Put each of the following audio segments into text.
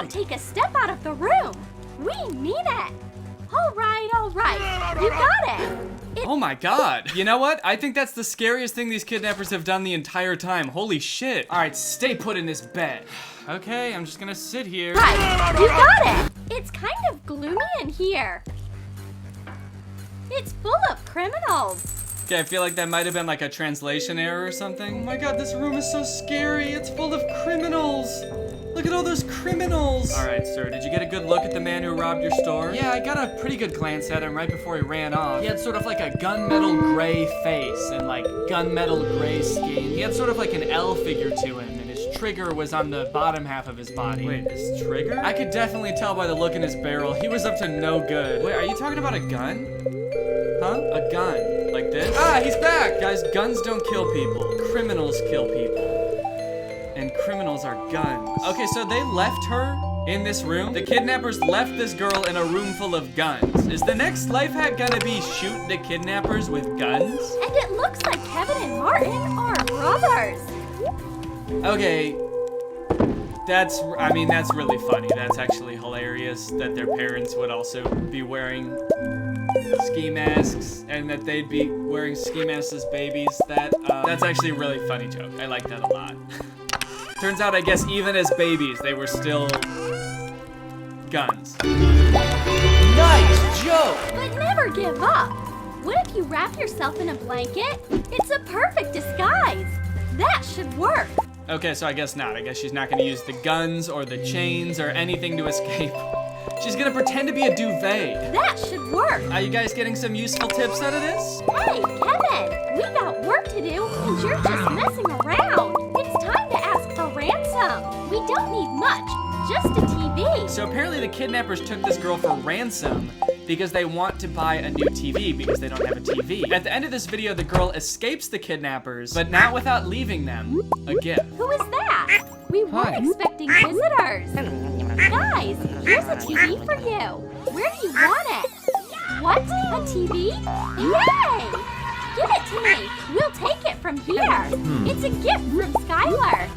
Don't take a step out of the room. We mean it. All right. You got it. Oh my god. You know what? I think that's the scariest thing these kidnappers have done the entire time. Holy shit. All right, stay put in this bed. Okay, I'm just gonna sit here. Right, you got it. It's kind of gloomy in here. It's full of criminals. Okay, I feel like that might have been like a translation error or something. Oh my god, this room is so scary. It's full of criminals. Look at all those criminals. All right, sir, did you get a good look at the man who robbed your store? Yeah, I got a pretty good glance at him right before he ran off. He had sort of like a gunmetal gray face and like gunmetal gray skin. He had sort of like an L figure to him, and his trigger was on the bottom half of his body. Wait, his trigger? I could definitely tell by the look in his barrel. He was up to no good. Wait, are you talking about a gun? Huh? A gun. Like this? Ah, he's back! Guys, guns don't kill people. Criminals kill people. And criminals are guns. Okay, so they left her in this room. The kidnappers left this girl in a room full of guns. Is the next life hack gonna be shoot the kidnappers with guns? And it looks like Kevin and Martin are brothers. Okay. That's really funny. That's actually hilarious that their parents would also be wearing ski masks and that they'd be wearing ski masks as babies. That's actually a really funny joke. I like that a lot. Turns out, I guess, even as babies, they were still guns. Nice joke! But never give up. What if you wrap yourself in a blanket? It's a perfect disguise. That should work. Okay, so I guess not. I guess she's not gonna use the guns or the chains or anything to escape. She's gonna pretend to be a duvet. That should work. Are you guys getting some useful tips out of this? Hey, Kevin, we got work to do and you're just messing around. It's time to ask for ransom. We don't need much, just a TV. So apparently the kidnappers took this girl for ransom because they want to buy a new TV because they don't have a TV. At the end of this video, the girl escapes the kidnappers, but not without leaving them a gift. Who is that? We weren't expecting visitors. Guys, here's a TV for you. Where do you want it? What? A TV? Yay! Give it to me. We'll take it from here. It's a gift from Skylar.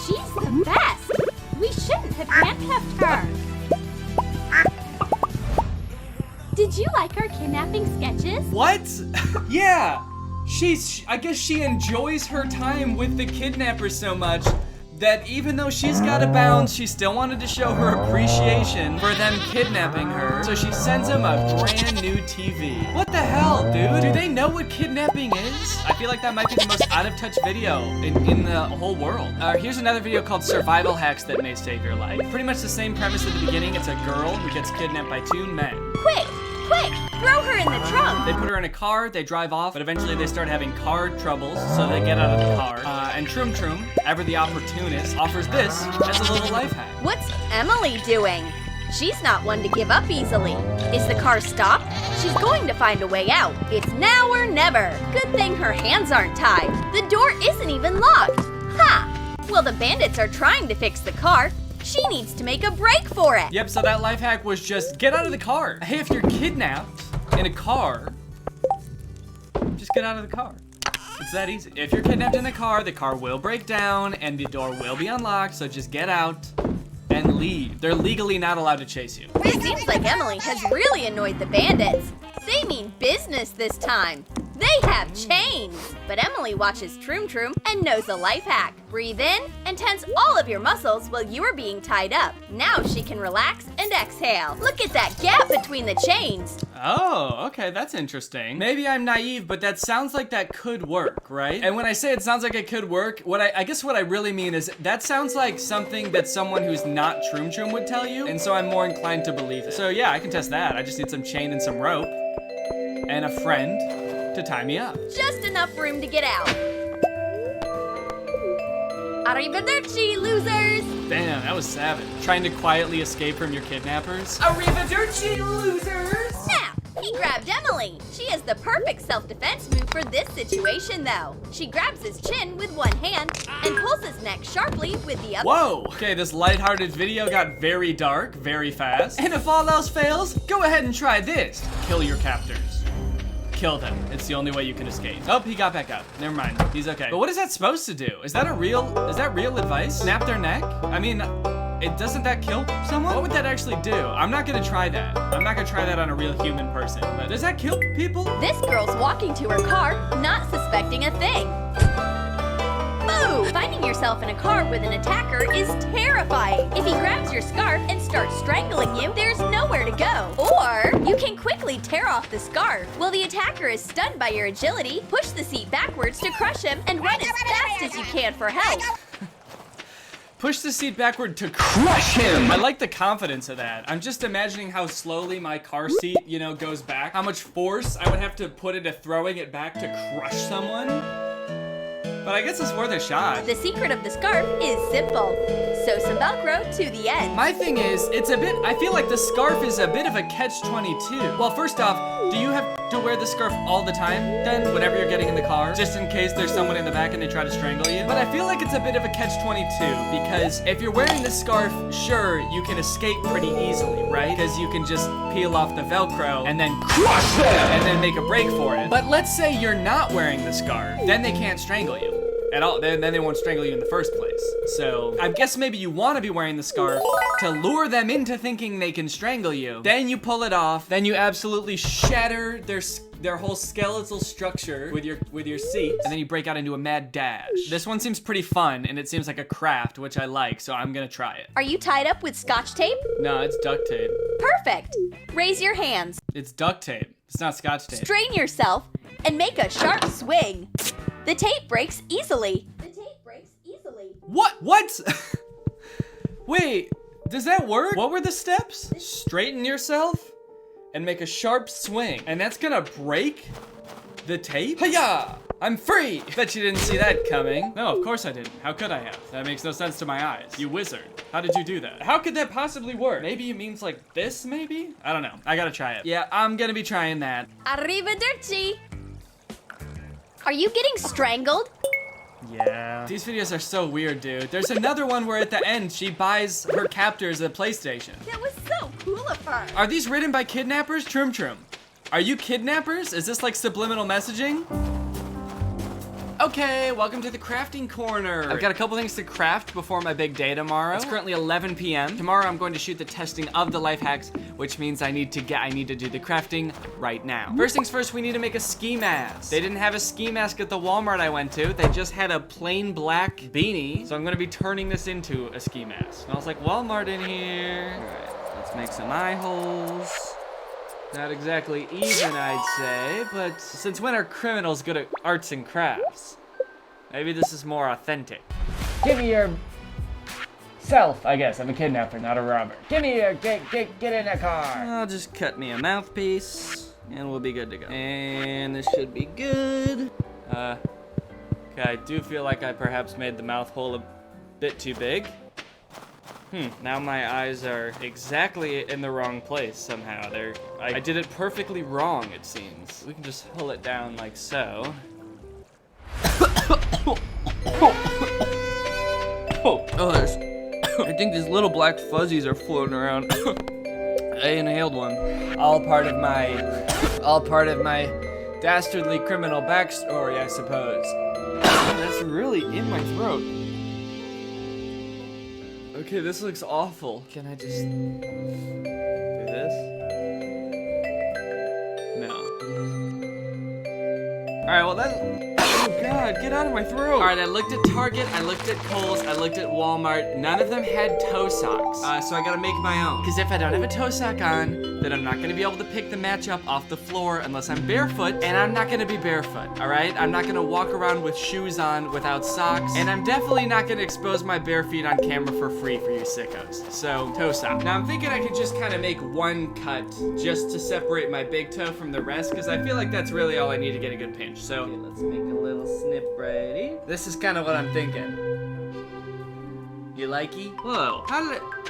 She's the best. We shouldn't have handcuffed her. Did you like our kidnapping sketches? What? Yeah. I guess she enjoys her time with the kidnappers so much that even though she's got to bounce, she still wanted to show her appreciation for them kidnapping her. So she sends him a brand new TV. What the hell, dude? Do they know what kidnapping is? I feel like that might be the most out of touch video in the whole world. Here's another video called Survival Hacks That May Save Your Life. Pretty much the same premise at the beginning. It's a girl who gets kidnapped by two men. Quick, throw her in the trunk. They put her in a car, they drive off, but eventually they start having car troubles, so they get out of the car. And Troom Troom, ever the opportunist, offers this as a little life hack. What's Emily doing? She's not one to give up easily. Is the car stopped? She's going to find a way out. It's now or never. Good thing her hands aren't tied. The door isn't even locked. Ha! Well, the bandits are trying to fix the car. She needs to make a break for it. Yep, so that life hack was just get out of the car. Hey, if you're kidnapped in a car, just get out of the car. It's that easy. If you're kidnapped in a car, the car will break down and the door will be unlocked, so just get out and leave. They're legally not allowed to chase you. It seems like Emily has really annoyed the bandits. They mean business this time. They have chains. But Emily watches Troom Troom and knows a life hack. Breathe in and tense all of your muscles while you are being tied up. Now she can relax and exhale. Look at that gap between the chains. Oh, okay, that's interesting. Maybe I'm naive, but that sounds like that could work, right? And when I say it sounds like it could work, I guess what I really mean is that sounds like something that someone who's not Troom Troom would tell you, and so I'm more inclined to believe it. So yeah, I can test that. I just need some chain and some rope and a friend to tie me up. Just enough room to get out. Arrivederci, losers! Damn, that was savage. Trying to quietly escape from your kidnappers. Arrivederci, losers! Snap! He grabbed Emily. She has the perfect self-defense move for this situation, though. She grabs his chin with one hand and pulls his neck sharply with the other. Whoa! Okay, this lighthearted video got very dark, very fast. And if all else fails, go ahead and try this. Kill your captors. Kill them. It's the only way you can escape. Oh, he got back up. Never mind. He's okay. But what is that supposed to do? Is that real advice? Snap their neck? I mean, doesn't that kill someone? What would that actually do? I'm not gonna try that. I'm not gonna try that on a real human person. Does that kill people? This girl's walking to her car, not suspecting a thing. Boo! Finding yourself in a car with an attacker is terrifying. If he grabs your scarf and starts strangling you, there's nowhere to go. Or you can quickly tear off the scarf. While the attacker is stunned by your agility, push the seat backwards to crush him and run as fast as you can for help. Push the seat backward to crush him. I like the confidence of that. I'm just imagining how slowly my car seat, you know, goes back. How much force I would have to put into throwing it back to crush someone. But I guess it's worth a shot. The secret of the scarf is simple. Sew some Velcro to the end. My thing is, I feel like the scarf is a bit of a catch-22. Well, first off, do you have to wear the scarf all the time then, whenever you're getting in the car? Just in case there's someone in the back and they try to strangle you? But I feel like it's a bit of a catch-22 because if you're wearing the scarf, sure, you can escape pretty easily, right? Because you can just peel off the Velcro and then crush them and then make a break for it. But let's say you're not wearing the scarf, then they can't strangle you at all. Then they won't strangle you in the first place. So I guess maybe you want to be wearing the scarf to lure them into thinking they can strangle you. Then you pull it off. Then you absolutely shatter their whole skeletal structure with your seat, and then you break out into a mad dash. This one seems pretty fun, and it seems like a craft, which I like, so I'm gonna try it. Are you tied up with Scotch tape? No, it's duct tape. Perfect. Raise your hands. It's duct tape. It's not Scotch tape. Strain yourself and make a sharp swing. The tape breaks easily. The tape breaks easily. What? Wait, does that work? What were the steps? Straighten yourself and make a sharp swing. And that's gonna break the tape? Hiya! I'm free! Bet you didn't see that coming. No, of course I didn't. How could I have? That makes no sense to my eyes. You wizard. How did you do that? How could that possibly work? Maybe it means like this, maybe? I don't know. I gotta try it. Yeah, I'm gonna be trying that. Arrivederci. Are you getting strangled? Yeah. These videos are so weird, dude. There's another one where at the end, she buys her captors a PlayStation. That was so cool of her. Are these written by kidnappers? Trum Trum. Are you kidnappers? Is this like subliminal messaging? Okay, welcome to the crafting corner. I've got a couple things to craft before my big day tomorrow. It's currently 11 p.m. Tomorrow I'm going to shoot the testing of the life hacks, which means I need to do the crafting right now. First things first, we need to make a ski mask. They didn't have a ski mask at the Walmart I went to. They just had a plain black beanie. So I'm gonna be turning this into a ski mask. Smells like Walmart in here. All right, let's make some eye holes. Not exactly even, I'd say, but since when are criminals good at arts and crafts? Maybe this is more authentic. Give me your self, I guess. I'm a kidnapper, not a robber. Give me your, get in the car. I'll just cut me a mouthpiece, and we'll be good to go. And this should be good. Okay, I do feel like I perhaps made the mouth hole a bit too big. Now my eyes are exactly in the wrong place somehow. I did it perfectly wrong, it seems. We can just pull it down like so. I think these little black fuzzies are floating around. I inhaled one. All part of my dastardly criminal backstory, I suppose. That's really in my throat. Okay, this looks awful. Can I just do this? No. All right, well oh God, get out of my throat. All right, I looked at Target, I looked at Kohl's, I looked at Walmart. None of them had toe socks. So I gotta make my own. Because if I don't have a toe sock on, then I'm not gonna be able to pick the match up off the floor unless I'm barefoot, and I'm not gonna be barefoot, all right? I'm not gonna walk around with shoes on without socks, and I'm definitely not gonna expose my bare feet on camera for free for you sickos. So, toe sock. Now I'm thinking I could just kind of make one cut just to separate my big toe from the rest, because I feel like that's really all I need to get a good pinch. So, okay, let's make a little snip righty. This is kind of what I'm thinking. You likey? Whoa,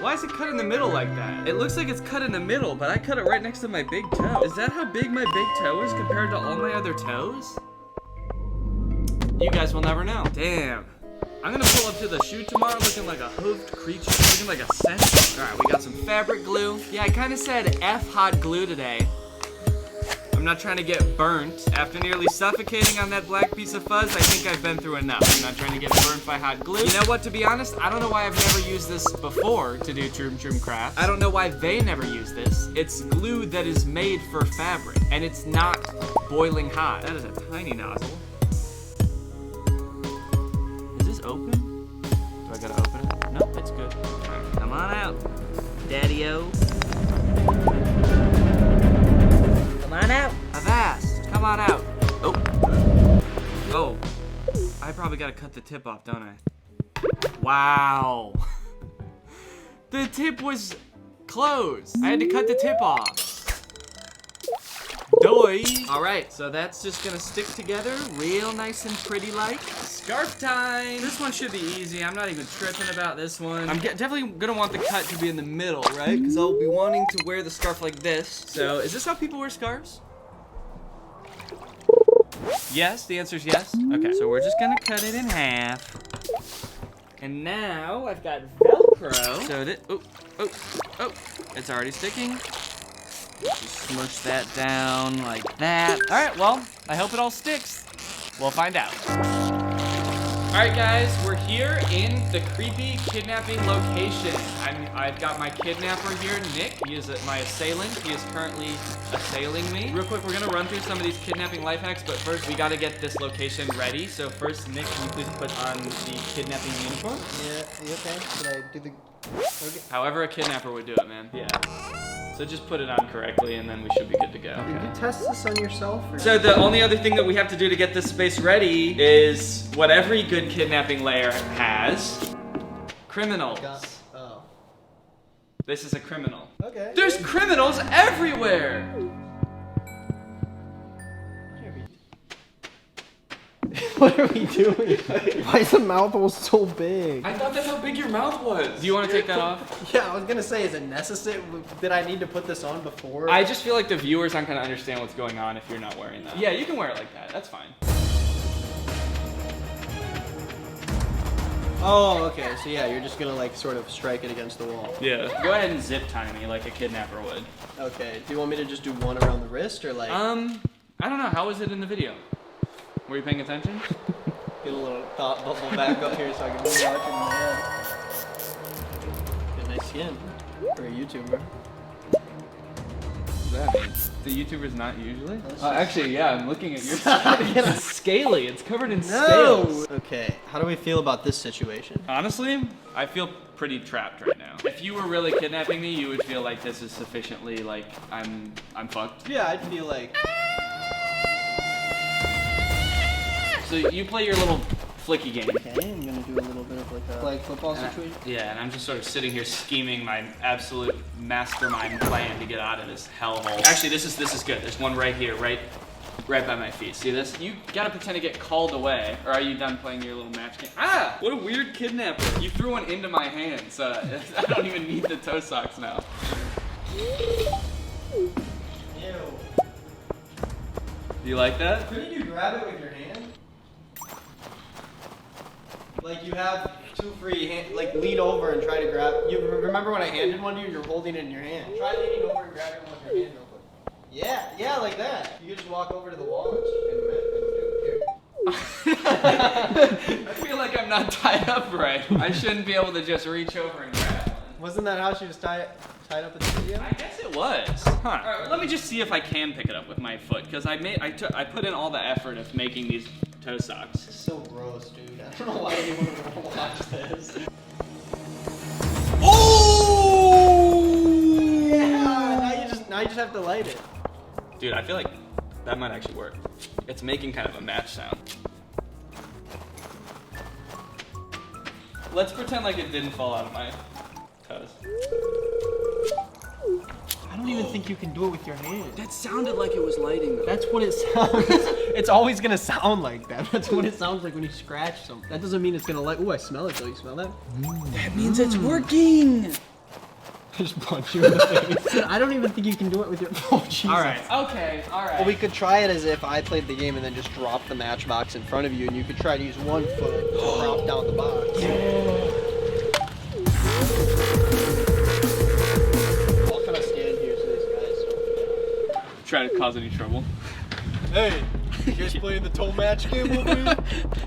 why is it cut in the middle like that? It looks like it's cut in the middle, but I cut it right next to my big toe. Is that how big my big toe is compared to all my other toes? You guys will never know. Damn. I'm gonna pull up to the shoot tomorrow looking like a hoofed creature, looking like a centaur. All right, we got some fabric glue. Yeah, I kind of said F hot glue today. I'm not trying to get burnt. After nearly suffocating on that black piece of fuzz, I think I've been through enough. I'm not trying to get burnt by hot glue. You know what, to be honest, I don't know why I've never used this before to do Troom Craft. I don't know why they never use this. It's glue that is made for fabric, and it's not boiling hot. That is a tiny nozzle. Is this open? Do I gotta open it? Nope, it's good. All right, come on out, Daddy-o. Come on out. I've asked. Come on out. Oh. Oh. I probably gotta cut the tip off, don't I? Wow. The tip was closed. I had to cut the tip off. Doy. All right, so that's just gonna stick together real nice and pretty like. Scarf time. This one should be easy. I'm not even tripping about this one. I'm definitely gonna want the cut to be in the middle, right? Because I'll be wanting to wear the scarf like this. So is this how people wear scarves? Yes, the answer is yes. Okay, so we're just gonna cut it in half. And now I've got Velcro. So that, oh, it's already sticking. Just smush that down like that. All right, well, I hope it all sticks. We'll find out. All right, guys, we're here in the creepy kidnapping location. I've got my kidnapper here, Nick. He is my assailant. He is currently assailing me. Real quick, we're gonna run through some of these kidnapping life hacks, but first we gotta get this location ready. So first, Nick, can you please put on the kidnapping uniform? Yeah, you okay? Should I do the... Okay. However a kidnapper would do it, man. Yeah. So just put it on correctly and then we should be good to go. Did you test this on yourself? Or? So the only other thing that we have to do to get this space ready is what every good kidnapping lair has. Criminals. Oh. This is a criminal. Okay. There's criminals everywhere! What are we doing? Why is the mouth hole so big? I thought that's how big your mouth was. Do you want to take that off? Yeah, I was gonna say, is it necessary? Did I need to put this on before? I just feel like the viewers aren't gonna understand what's going on if you're not wearing that. Yeah, you can wear it like that. That's fine. Oh, okay. So yeah, you're just gonna like sort of strike it against the wall. Yeah. Go ahead and zip tie me like a kidnapper would. Okay. Do you want me to just do one around the wrist or like? I don't know. How was it in the video? Were you paying attention? Get a little thought bubble back up here so I can watch it in my head. Get nice skin for a YouTuber. What does that mean? The YouTuber's not usually? Actually, yeah, I'm looking at your skin. It's scaly. It's covered in scales. Okay, how do we feel about this situation? Honestly, I feel pretty trapped right now. If you were really kidnapping me, you would feel like this is sufficiently like I'm fucked. Yeah, I'd feel like. So you play your little flicky game. Okay, I'm gonna do a little bit of like a flag football situation. Yeah, and I'm just sort of sitting here scheming my absolute mastermind plan to get out of this hellhole. Actually, this is good. There's one right here, right by my feet. See this? You gotta pretend to get called away, or are you done playing your little match game? Ah! What a weird kidnapper. You threw one into my hand, so I don't even need the toe socks now. Ew. Do you like that? Couldn't you grab it with your hand? Like you have two free hands, like lean over and try to grab. You remember when I handed one to you? You're holding it in your hand. Try leaning over and grabbing one with your hand real quick. Yeah, like that. You can just walk over to the wall and do it here. I feel like I'm not tied up right. I shouldn't be able to just reach over and grab one. Wasn't that how she was tied up in the video? I guess it was. Huh. All right, let me just see if I can pick it up with my foot, because I put in all the effort of making these toe socks. It's so gross, dude. I don't know why anyone would want to watch this. Oh! Yeah, now you just have to light it. Dude, I feel like that might actually work. It's making kind of a match sound. Let's pretend like it didn't fall out of my toes. I don't even think you can do it with your hand. That sounded like it was lighting though. That's what it sounds. It's always gonna sound like that. That's what it sounds like when you scratch something. That doesn't mean it's gonna light. Ooh, I smell it though. You smell that? That means it's working. Just punch you in the face. I don't even think you can do it with your. Oh Jesus. All right. Okay. All right. Well, we could try it as if I played the game and then just drop the matchbox in front of you, and you could try to use one foot to drop down the box. I'll kind of stand here so these guys don't. try to cause any trouble. Hey, you guys playing the toe match game over here?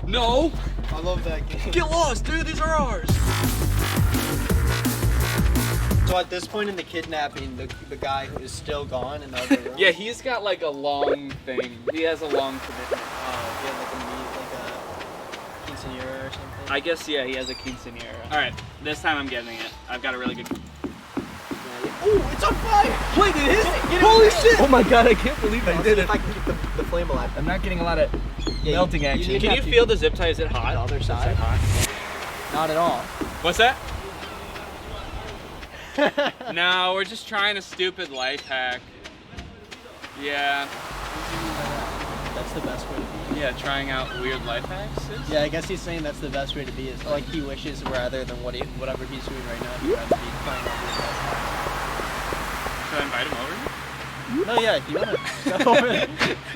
No! I love that game. Get lost, dude, these are ours! So at this point in the kidnapping, the guy is still gone in the other room? Yeah, he's got like a long thing. He has a long commitment. Oh, he had like a quinceanera or something? I guess, yeah, he has a quinceanera. Alright, this time I'm getting it. I've got a really good... Oh, it's on fire! Wait, it is? Get it, Holy get it. shit! Oh my god, I can't believe I I'll did see it. if I can keep the flame alive. I'm not getting a lot of melting action. need Can to you have feel the zip tie? Is it hot? The other side? Is it hot? Not at all. What's that? No, we're just trying a stupid life hack. Yeah. That's the best way to be. Yeah, trying out weird life hacks. Yeah, I guess he's saying that's the best way to be. Is like he wishes rather than whatever he's doing right now, he'd rather be playing on his life hack. Should I invite him over? No, yeah, if you want to step over there.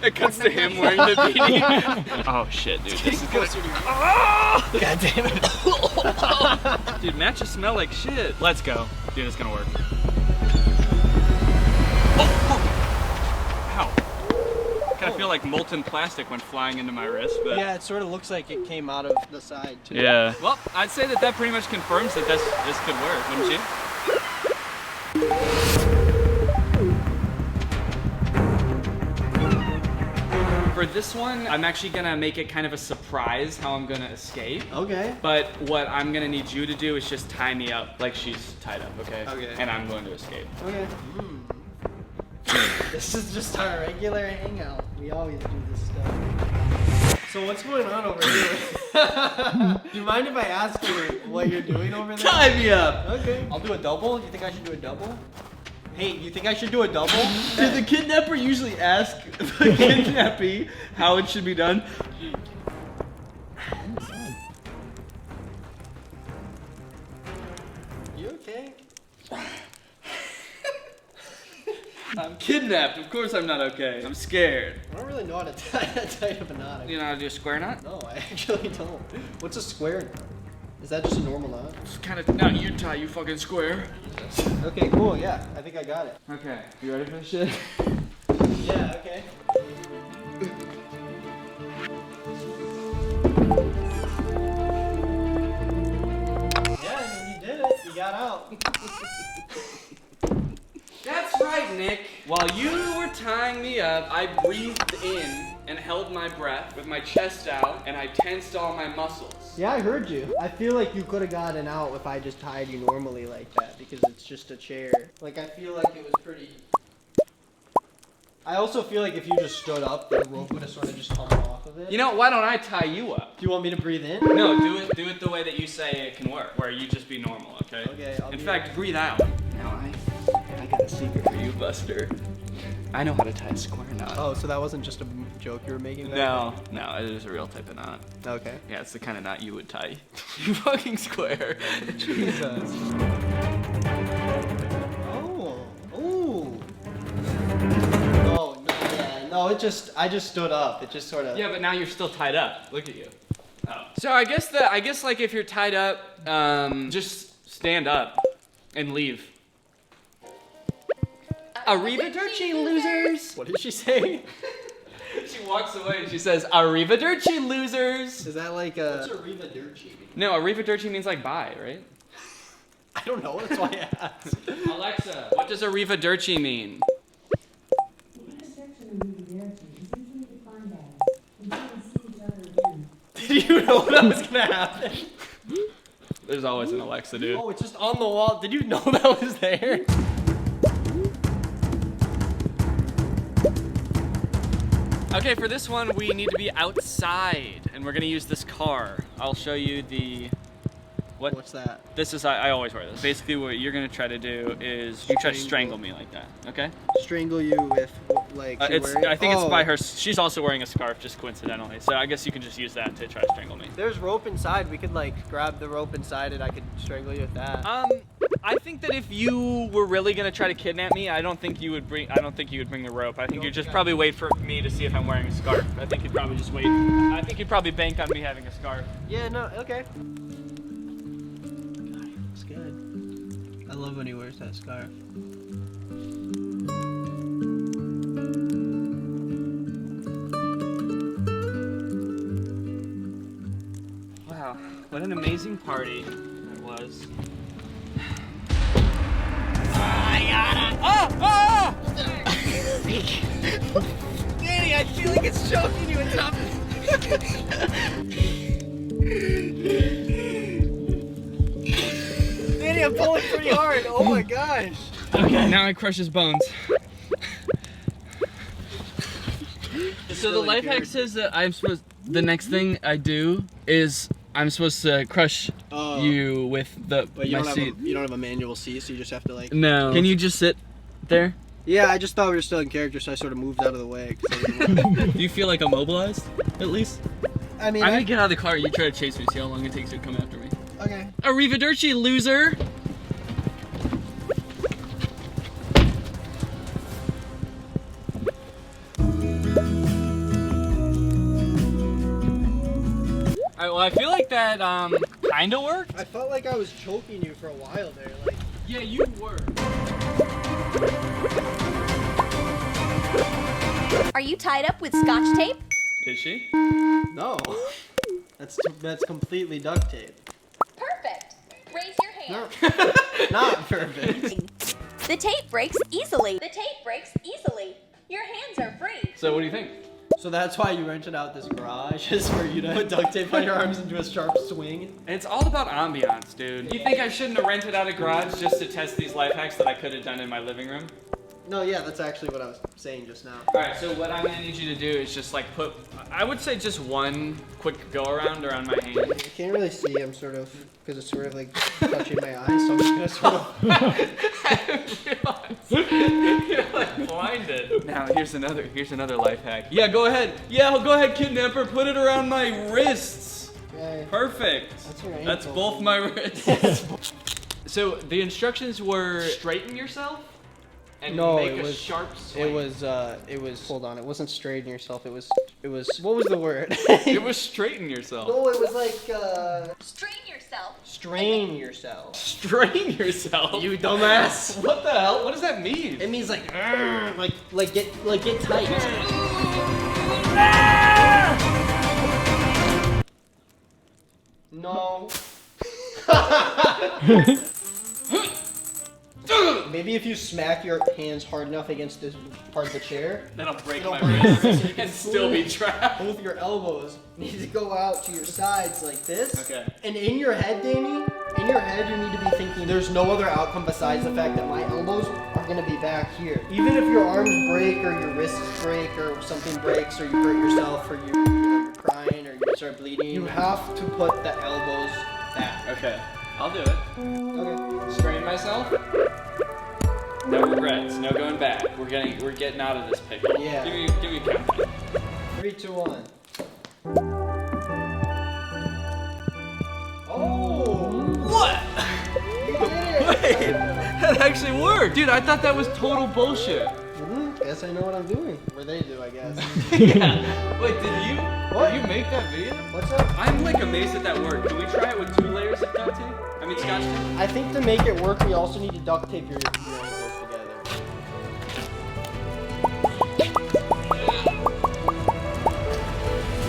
It cuts to him wearing the beanie. Oh shit, dude. This is gonna... Oh! God damn it. Dude, matches smell like shit. Let's go. Dude, it's gonna work. Oh! Ow. Kind of feel like molten plastic went flying into my wrist, but... Yeah, it sort of looks like it came out of the side, too. Yeah. Well, I'd say that pretty much confirms that this could work, wouldn't you? For this one, I'm actually gonna make it kind of a surprise how I'm gonna escape. Okay. But what I'm gonna need you to do is just tie me up like she's tied up, okay? Okay. And I'm going to escape. Okay. This is just our regular hangout. We always do this stuff. So what's going on over here? Do you mind if I ask you what you're doing over there? Tie me up! Okay. I'll do a double. You think I should do a double? Hey, you think I should do a double? Did the kidnapper usually ask the kidnappee how it should be done? You okay? I'm kidnapped. Of course I'm not okay. I'm scared. I don't really know how to tie that tight of a knot. Do you know how to do a square knot? No, I actually don't. What's a square knot? Is that just a normal knot? It's kind of not you tie, you fucking square. Okay, cool. Yeah, I think I got it. Okay, you ready for this shit? Yeah, okay. Yeah, I mean, you did it. You got out. That's right, Nick. While you were tying me up, I breathed in and held my breath with my chest out, and I tensed all my muscles. Yeah, I heard you. I feel like you could have gotten out if I just tied you normally like that, because it's just a chair. Like, I feel like it was pretty... I also feel like if you just stood up, the rope would have sort of just come off of it. You know, why don't I tie you up? Do you want me to breathe in? No, do it the way that you say it can work, where you just be normal, okay? Okay, I'll In do fact, breathe out. Now I got a secret for you, Buster. I know how to tie a square knot. Oh, so that wasn't just a joke you were making back No, it is a real type of knot. there? Okay. Yeah, it's the kind of knot you would tie. You fucking square. Jesus. Oh. Ooh. No, yeah, no, I just stood up. It just sort of... Yeah, but now you're still tied up. Look at you. Oh. So I guess like if you're tied up, just stand up and leave. Arrivederci, losers! What did she say? She walks away and she says, Arrivederci, losers! Is that like a... What's a arrivederci? No, arrivederci means like bye, right? I don't know, that's why I asked. Alexa, what does arrivederci mean? Did you know that was gonna happen? There's always an Alexa, dude. Oh, it's just on the wall. Did you know that was there? Okay, for this one, we need to be outside, and we're gonna use this car. I'll show you the... What? What's that? This is, I always wear this. Basically, what you're gonna try to do is you try to strangle me like that, okay? Strangle you with, like, you're wearing? I think it's Oh. by her, she's also wearing a scarf, just coincidentally. So I guess you can just use that to try to strangle me. There's rope inside. We could, like, grab the rope inside and I could strangle you with that. I think that if you were really gonna try to kidnap me, I don't think you would bring the rope. I think you'd just probably wait for me to see if I'm wearing a scarf. I think you'd probably just wait. I think you'd probably bank on me having a scarf. Yeah, no, okay. God, he looks good. I love when he wears that scarf. What an amazing party it was. Danny, I feel like it's choking you on top. Danny, I'm pulling pretty hard. Oh my gosh. Okay, now I crush his bones. So the life hack says that the next thing I do is I'm supposed to crush you with But you my don't seat. you don't have a manual C, so you just have to like. No. Can you just sit there? Yeah, I just thought we were still in character, so I sort of moved out of the way. 'Cause I didn't Do you feel like immobilized, at least? I mean, I'm gonna get out of the car. You try to chase me. See how long it takes you to come after me. okay. Arrivederci, loser. Alright, well, I feel like that kinda worked. I felt like I was choking you for a while there. Like. Yeah, you were. Are you tied up with scotch tape? Is she? No. That's completely duct tape. Perfect. Raise your No. hand. Not perfect. The tape breaks easily. The tape breaks easily. Your hands are free. So what do you think? So that's why you rented out this garage, is for you to put duct tape on your arms and do a sharp swing? It's all about ambiance, dude. You think I shouldn't have rented out a garage just to test these life hacks that I could have done in my living room? No, yeah, that's actually what I was saying just now. Alright, so what I'm gonna need you to do is just like I would say just one quick go around around my hand. I can't really see, I'm sort of, because it's sort of like touching my eyes, so I'm just gonna sort of... I didn't realize. You're like blinded. Now here's another life hack. Yeah, go ahead. Yeah, go ahead, kidnapper. Put it around my wrists. Okay. Perfect. That's your ankle. That's both my wrists. So the instructions were straighten yourself and No, make it a was- sharp swing. It was, hold on, it wasn't straighten yourself, it was, what was the word? It was straighten yourself. No, it was like, Strain yourself. strain yourself. Strain yourself. You dumbass. What the hell? What does that mean? It means like get tight. No. Maybe if you smack your hands hard enough against this part of the chair, Then I'll break it'll my break wrist it. and still be trapped. Both your elbows need to go out to your sides like this. Okay. And in your head, Danny, in your head, you need to be thinking there's no other outcome besides the fact that my elbows are gonna be back here. Even if your arms break or your wrists break or something breaks or you hurt yourself or you're crying or you start bleeding, you have to put the elbows back. Okay. I'll do it. Okay. Strain myself. No regrets. No going back. We're getting out of this pickle. Yeah. Give me a count. 3, 2, 1. Oh! What? You did it! Wait, that actually worked. Dude, I thought that was total bullshit. Guess I know what I'm doing. Or they do, I guess. Yeah. Wait, What? did you make that video? What's up? I'm like amazed that that worked. Can we try it with 2 layers of duct tape? I mean scotch tape? I think to make it work, we also need to duct tape your ankles together.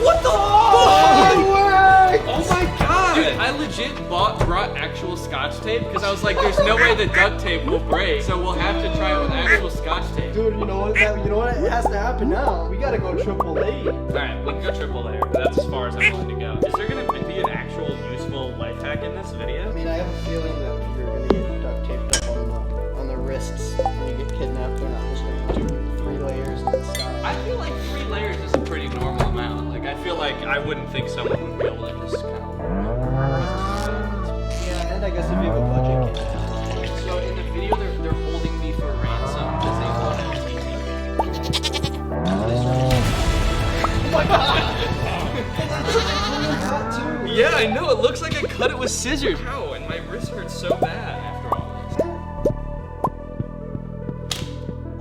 What the Oh, fuck? it worked! Oh my god! Dude, I legit brought actual scotch tape because I was like, there's no way the duct tape will break, so we'll have to try it with actual scotch tape. Dude, you know what? It has to happen now. We gotta go triple A. Alright, we can go triple layer, but that's as far as I'm willing to go. Is there gonna be an actual useful life hack in this I video? mean, I have a feeling that you're gonna get duct taped up on the wrists when you get kidnapped. They're not just gonna do 3 layers and then stop. I feel like 3 layers is a pretty normal amount. Like, I feel like I wouldn't think someone would be able to just kind of... Yeah, and I guess if you have a budget kidnap. So in the video, they're holding me for ransom because they want to... Oh my god! Cut too. Yeah, I know. It looks like I cut it with scissors. Ow, and my wrist hurts so bad after all this.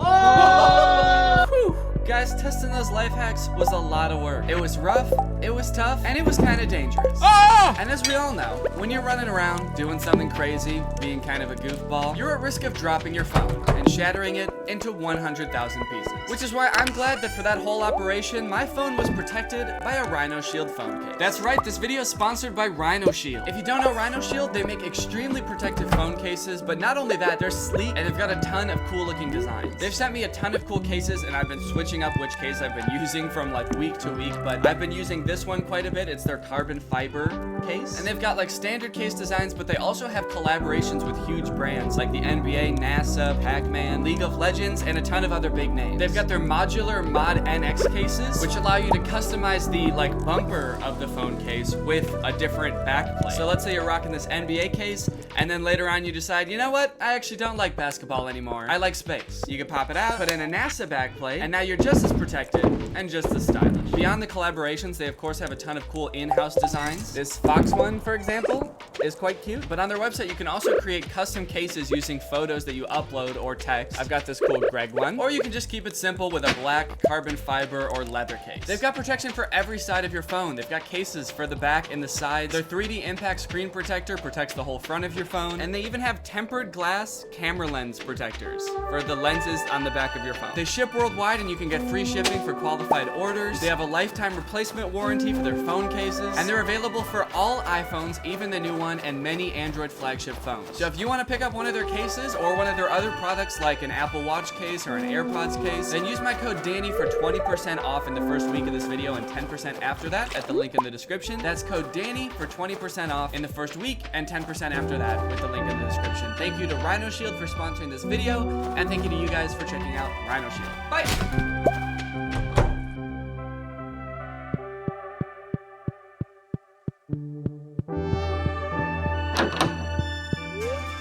Oh! Whew. Guys, guys, testing those life hacks was a lot of work. It was rough, it was tough, and it was kind of dangerous. Ah! And as we all know, when you're running around doing something crazy, being kind of a goofball, you're at risk of dropping your phone and shattering it into 100,000 pieces. Which is why I'm glad that for that whole operation, my phone was protected by a Rhino Shield phone case. That's right, this video is sponsored by Rhino Shield. If you don't know Rhino Shield, they make extremely protective phone cases, but not only that, they're sleek and they've got a ton of cool looking designs. They've sent me a ton of cool cases and I've been switching up which case I've been using from like week to week, but I've been using this one quite a bit. It's their carbon fiber case. And they've got like standard case designs, but they also have collaborations with huge brands like the NBA, NASA, Pac-Man, League of Legends, and a ton of other big names. They've got their modular Mod NX cases, which allow you to customize the like bumper of the phone case with a different backplate. So let's say you're rocking this NBA case, and then later on you decide, you know what? I actually don't like basketball anymore. I like space. You can pop it out, put in a NASA backplate, and now you're just as protected and just as stylish. Beyond the collaborations, they of course have a ton of cool in-house designs. This Fox one, for example, is quite cute. But on their website, you can also create custom cases using photos that you upload or text. I've got this cool Greg one. Or you can just keep it simple with a black carbon fiber or leather case. They've got protection for every side of your phone. They've got cases for the back and the sides. Their 3D impact screen protector protects the whole front of your phone. And they even have tempered glass camera lens protectors for the lenses on the back of your phone. They ship worldwide and you can get free shipping for qualified orders. They have a lifetime replacement warranty for their phone cases. And they're available for all iPhones, even the new one, and many Android flagship phones. So if you want to pick up one of their cases or one of their other products like an Apple Watch case or an AirPods case, then use my code Danny for 20% off in the first week of this video and 10% after that at the link in the description. That's code Danny for 20% off in the first week and 10% after that with the link in the description. Thank you to Rhino Shield for sponsoring this video, and thank you to you guys for checking out Rhino Shield. Bye!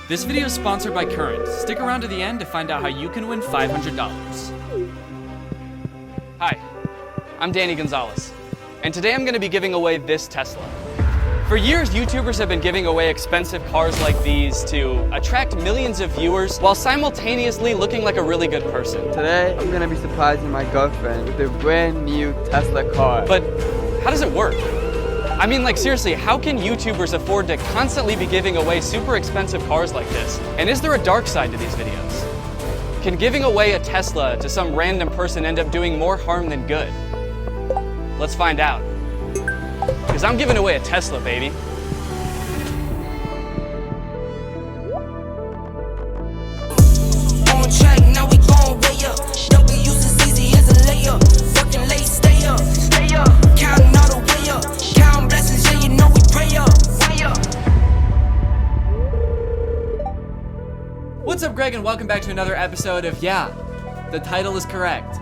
This video is sponsored by Current. Stick around to the end to find out how you can win $500. Hi, I'm Danny Gonzalez, and today I'm going to be giving away this Tesla. For years, YouTubers have been giving away expensive cars like these to attract millions of viewers while simultaneously looking like a really good person. Today, I'm gonna be surprising my girlfriend with a brand new Tesla car. But how does it work? I mean, like seriously, how can YouTubers afford to constantly be giving away super expensive cars like this? And is there a dark side to these videos? Can giving away a Tesla to some random person end up doing more harm than good? Let's find out. Because I'm giving away a Tesla, baby. On track, now we gon' way up. W's as easy as a layup. Working late, stay up. Stay up. Counting all the way up. Counting blessings, yeah, you know we pray up. Way up. What's up, Greg, and welcome back to another episode of Yeah, the title is correct.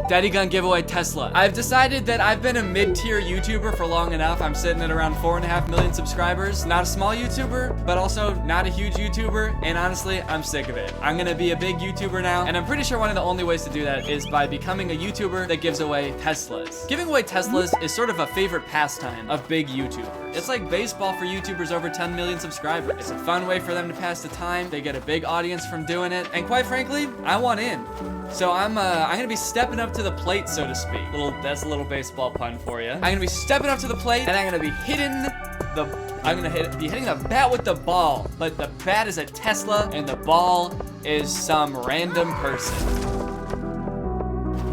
Daddy Gun Giveaway Tesla. I've decided that I've been a mid-tier YouTuber for long enough. I'm sitting at around 4.5 million subscribers. Not a small YouTuber, but also not a huge YouTuber. And honestly, I'm sick of it. I'm gonna be a big YouTuber now. And I'm pretty sure one of the only ways to do that is by becoming a YouTuber that gives away Teslas. Giving away Teslas is sort of a favorite pastime of big YouTubers. It's like baseball for YouTubers over 10 million subscribers. It's a fun way for them to pass the time. They get a big audience from doing it. And quite frankly, I want in. So I'm gonna be stepping up to the plate, so to speak. That's a little baseball pun for you. I'm gonna be stepping up to the plate, and I'm gonna be hitting the bat with the ball. But the bat is a Tesla, and the ball is some random person.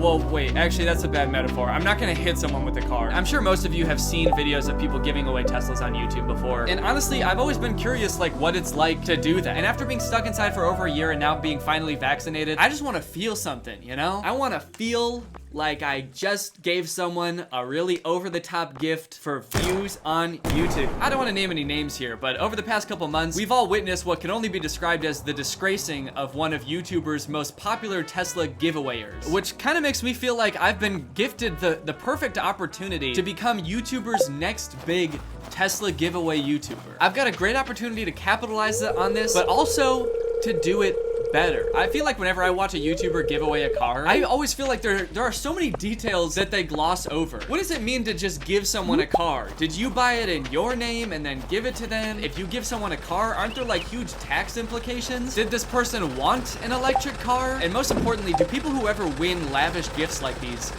Well, wait, actually that's a bad metaphor. I'm not gonna hit someone with a car. I'm sure most of you have seen videos of people giving away Teslas on YouTube before. And honestly, I've always been curious like what it's like to do that. And after being stuck inside for over a year and now being finally vaccinated, I just wanna feel something, you know? I wanna feel like I just gave someone a really over-the-top gift for views on YouTube. I don't want to name any names here, but over the past couple months, we've all witnessed what can only be described as the disgracing of one of YouTuber's most popular Tesla giveawayers, which kind of makes me feel like I've been gifted the perfect opportunity to become YouTuber's next big Tesla giveaway YouTuber. I've got a great opportunity to capitalize on this, but also to do it better. I feel like whenever I watch a YouTuber give away a car, I always feel like there are so many details that they gloss over. What does it mean to just give someone a car? Did you buy it in your name and then give it to them? If you give someone a car, aren't there like huge tax implications? Did this person want an electric car? And most importantly, do people who ever win lavish gifts like these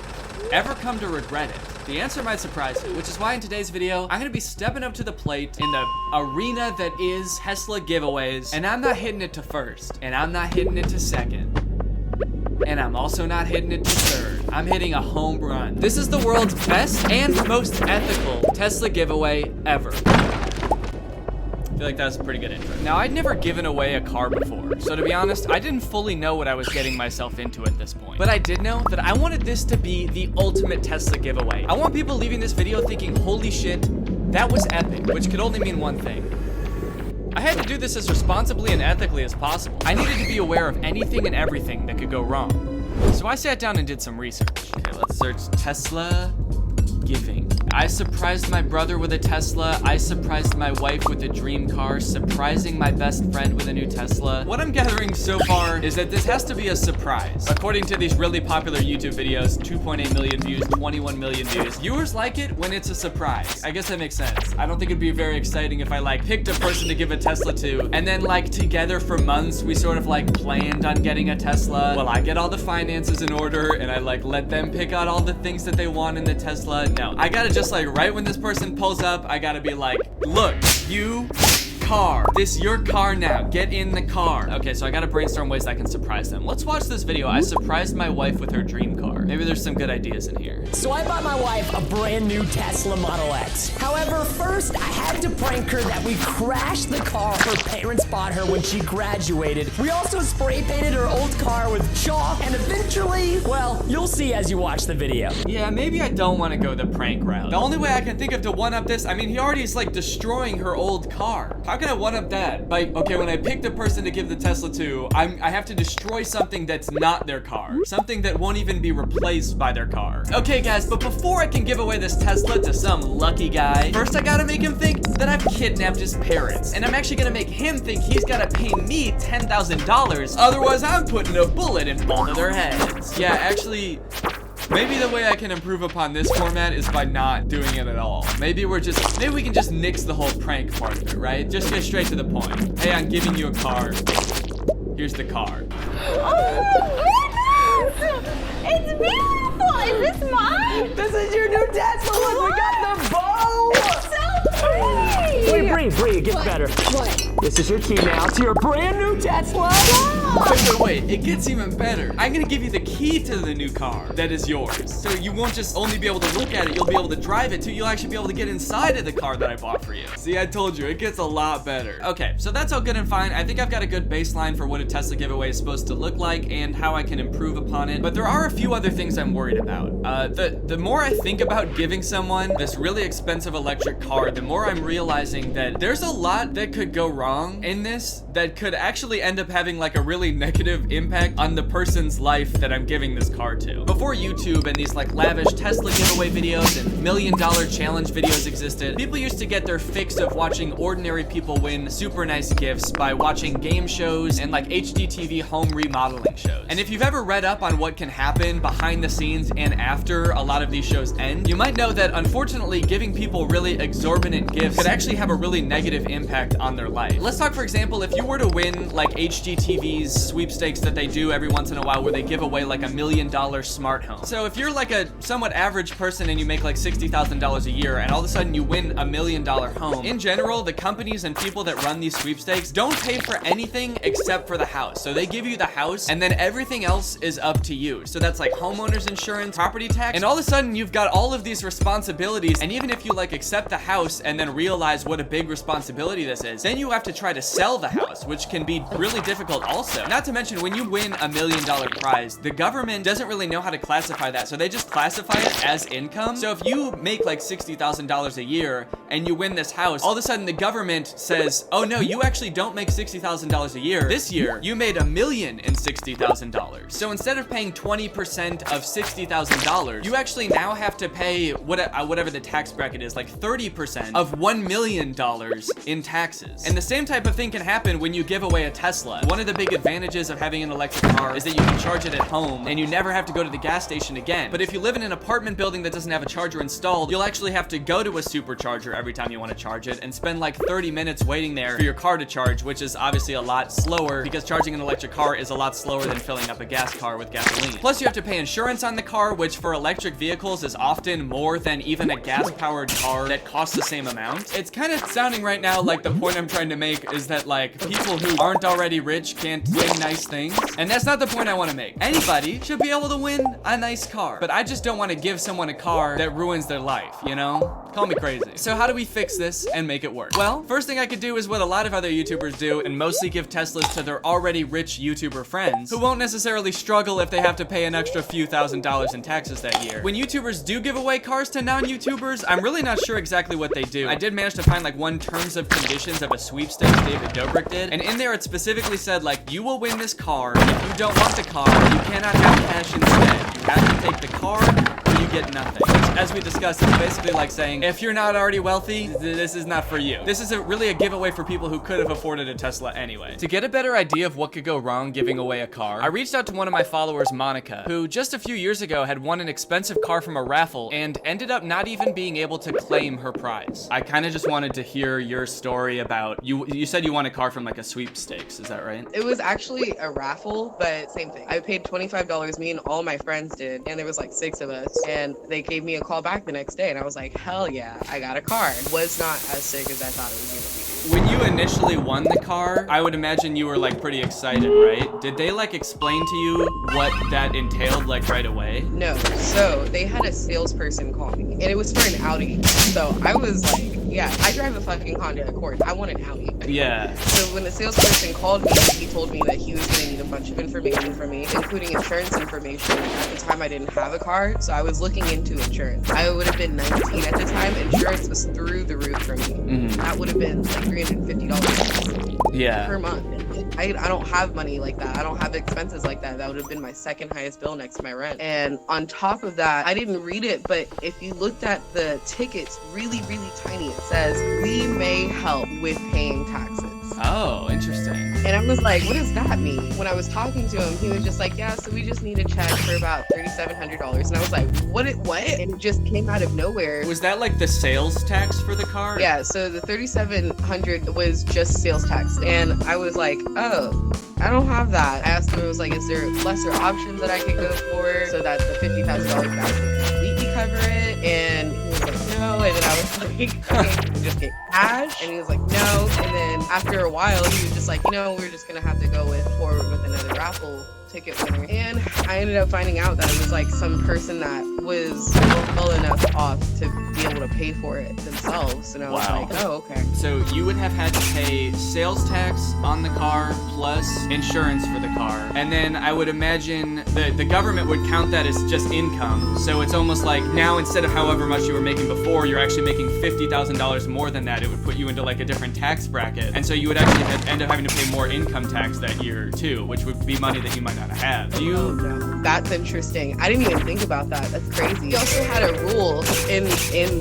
ever come to regret it? The answer might surprise you, which is why in today's video, I'm gonna be stepping up to the plate in the arena that is Tesla giveaways, and I'm not hitting it to first, and I'm not hitting it to second, and I'm also not hitting it to third. I'm hitting a home run. This is the world's best and most ethical Tesla giveaway ever. I feel like that was a pretty good intro. Now, I'd never given away a car before, so to be honest, I didn't fully know what I was getting myself into at this point. But I did know that I wanted this to be the ultimate Tesla giveaway. I want people leaving this video thinking, holy shit, that was epic, which could only mean one thing. I had to do this as responsibly and ethically as possible. I needed to be aware of anything and everything that could go wrong. So I sat down and did some research. Okay, let's search Tesla giving. I surprised my brother with a Tesla. I surprised my wife with a dream car, surprising my best friend with a new Tesla. What I'm gathering so far is that this has to be a surprise. According to these really popular YouTube videos, 2.8 million views, 21 million views. Viewers like it when it's a surprise. I guess that makes sense. I don't think it'd be very exciting if I like picked a person to give a Tesla to, and then like together for months, we sort of like planned on getting a Tesla. Well, I get all the finances in order and I like let them pick out all the things that they want in the Tesla. No, I gotta just like right when this person pulls up, I gotta be like, look, you car. This your car now. Get in the car. Okay, so I gotta brainstorm ways I can surprise them. Let's watch this video. I surprised my wife with her dream car. Maybe there's some good ideas in here. So I bought my wife a brand new Tesla Model X. However, first I had to prank her that we crashed the car her parents bought her when she graduated. We also spray painted her old car with chalk, and eventually, well, you'll see as you watch the video. Yeah, maybe I don't want to go the prank route. The only way I can think of to one-up this, I mean, he already is like destroying her old car. How can I one-up that? By, okay, when I pick the person to give the Tesla to, I have to destroy something that's not their car. Something that won't even be replaced by their car. Okay, guys, but before I can give away this Tesla to some lucky guy, first I gotta make him think that I've kidnapped his parents. And I'm actually gonna make him think he's gotta pay me $10,000. Otherwise, I'm putting a bullet in both of their heads. Yeah, actually, maybe the way I can improve upon this format is by not doing it at all. Maybe we can just nix the whole prank part of it, right? Just get straight to the point. Hey, I'm giving you a car. Here's the car. Oh my goodness! It's beautiful! Is this mine? This is your new Tesla! Look, we got the bow! It's so pretty! Wait, Bree, it gets better. What? This is your key now to your brand new Tesla! Wait, it gets even better. I'm gonna give you the key to the new car that is yours. So you won't just only be able to look at it, you'll be able to drive it too. You'll actually be able to get inside of the car that I bought for you. See, I told you, it gets a lot better. Okay, so that's all good and fine. I think I've got a good baseline for what a Tesla giveaway is supposed to look like and how I can improve upon it. But there are a few other things I'm worried about. The more I think about giving someone this really expensive electric car, the more I'm realizing that there's a lot that could go wrong in this that could actually end up having like a really negative impact on the person's life that I'm giving this car to. Before YouTube and these like lavish Tesla giveaway videos and $1 million challenge videos existed, people used to get their fix of watching ordinary people win super nice gifts by watching game shows and like HGTV home remodeling shows. And if you've ever read up on what can happen behind the scenes and after a lot of these shows end, you might know that unfortunately giving people really exorbitant gifts could actually have a really negative impact on their life. Let's talk, for example, if you were to win like HGTV's sweepstakes that they do every once in a while where they give away like $1 million smart home. So if you're like a somewhat average person and you make like $60,000 a year and all of a sudden you win $1 million home, in general, the companies and people that run these sweepstakes don't pay for anything except for the house. So they give you the house and then everything else is up to you. So that's like homeowners insurance, property tax, and all of a sudden you've got all of these responsibilities. And even if you like accept the house and then realize what a big responsibility this is, then you have to try to sell the house, which can be really difficult also. Not to mention when you win $1 million prize, the government doesn't really know how to classify that, so they just classify it as income. So if you make like $60,000 a year and you win this house, all of a sudden the government says, oh no, you actually don't make $60,000 a year. This year, you made $1,060,000. So instead of paying 20% of $60,000, you actually now have to pay whatever the tax bracket is, like 30% of $1 million in taxes. And the same type of thing can happen when you give away a Tesla. One of the big advantages of having an electric car is that you can charge it at home and you never have to go to the gas station again. But if you live in an apartment building that doesn't have a charger installed, you'll actually have to go to a supercharger every time you want to charge it and spend like 30 minutes waiting there for your car to charge, which is obviously a lot slower because charging an electric car is a lot slower than filling up a gas car with gasoline. Plus you have to pay insurance on the car, which for electric vehicles is often more than even a gas-powered car that costs the same amount. It's kind of sounding right now like the point I'm trying to make is that like people who aren't already rich can't say nice things. And that's not the point I want to make. Anybody should be able to win a nice car. But I just don't want to give someone a car that ruins their life, you know? Call me crazy. So how do we fix this and make it work? Well, first thing I could do is what a lot of other YouTubers do and mostly give Teslas to their already rich YouTuber friends who won't necessarily struggle if they have to pay an extra few $1,000s in taxes that year. When YouTubers do give away cars to non-YouTubers, I'm really not sure exactly what they do. I did manage to find like one terms of conditions of a sweepstakes David Dobrik did, and in there it specifically said like, you will win this car. If you don't want the car, you cannot have cash instead. You have to take the car or you get nothing. Which, as we discussed, is basically like saying, if you're not already wealthy, this is not for you. This is really a giveaway for people who could have afforded a Tesla anyway. To get a better idea of what could go wrong giving away a car, I reached out to one of my followers, Monica, who just a few years ago had won an expensive car from a raffle and ended up not even being able to claim her prize. I kind of just wanted to hear your story about, you said you won a car from like a sweepstakes, is that right? It was actually a raffle, but same thing. I paid $25, me and all my friends did, and there was like 6 of us, and they gave me a call back the next day, and I was like, hell yeah, I got a car. Was not as sick as I thought it was gonna be. When you initially won the car, I would imagine you were like pretty excited, right? Did they like explain to you what that entailed like right away? No, so they had a salesperson call me, and it was for an Audi. So I was like, yeah, I drive a fucking Honda Accord. I want an Audi. Yeah. So when the salesperson called me, he told me that he was gonna need a bunch of information from me, including insurance information. At the time, I didn't have a car, so I was looking into insurance. I would have been 19 at the time. Insurance was through the roof for me. That would have been like $350 per month. I don't have money like that. I don't have expenses like that. That would have been my second highest bill next to my rent. And on top of that, I didn't read it, but if you looked at the tickets, really, really tiny, it says, we may help with paying taxes. Oh, interesting. And I was like, what does that mean? When I was talking to him, he was just like, yeah, so we just need a check for about $3,700. And I was like, what? And it just came out of nowhere. Was that like the sales tax for the car? Yeah, so the $3,700 was just sales tax. And I was like, oh, I don't have that. I asked him, I was like, is there lesser options that I could go for so that the $50,000 tax would completely cover it? And he was like, no. And then I was like, okay, can we just get cash? And he was like, no. And then after a while, he was just like, you know, we're just gonna have to go forward with another raffle ticket winner. And I ended up finding out that it was like some person that was well enough off to be able to pay for it themselves. And I was like, oh, okay. So you would have had to pay sales tax on the car plus insurance for the car. And then I would imagine the government would count that as just income. So it's almost like now instead of however much you were making before, you're actually making $50,000 more than that. It would put you into like a different tax bracket. And so you would actually end up having to pay more income tax that year too, which would be money that you might not have. Do you? Oh, no. That's interesting. I didn't even think about that. That's crazy. He also had a rule in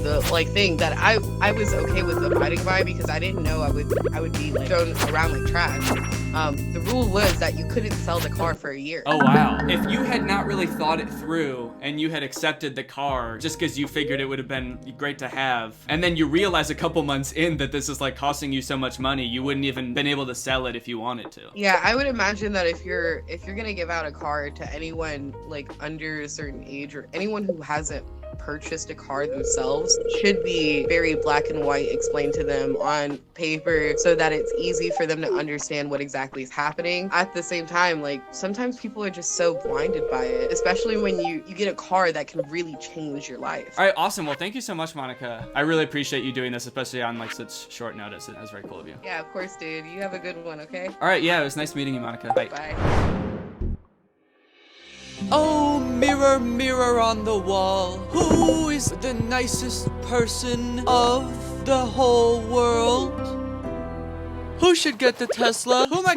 the like thing that I was okay with abiding by because I didn't know I would be like thrown around like trash. The rule was that you couldn't sell the car for a year. Oh wow. If you had not really thought it through and you had accepted the car just because you figured it would have been great to have, and then you realize a couple months in that this is like costing you so much money, you wouldn't even been able to sell it if you wanted to. Yeah, I would imagine that if you're gonna give out a car to anyone like under a certain age or anyone who hasn't purchased a car themselves, should be very black and white explained to them on paper so that it's easy for them to understand what exactly is happening. At the same time, like sometimes people are just so blinded by it, especially when you get a car that can really change your life. All right, awesome. Well, thank you so much, Monica. I really appreciate you doing this, especially on like such short notice. It was very cool of you. Yeah, of course, dude. You have a good one, okay? All right, yeah, it was nice meeting you, Monica. Bye. Bye. Oh, mirror, mirror on the wall, who is the nicest person of the whole world? Who should get the Tesla? Who am I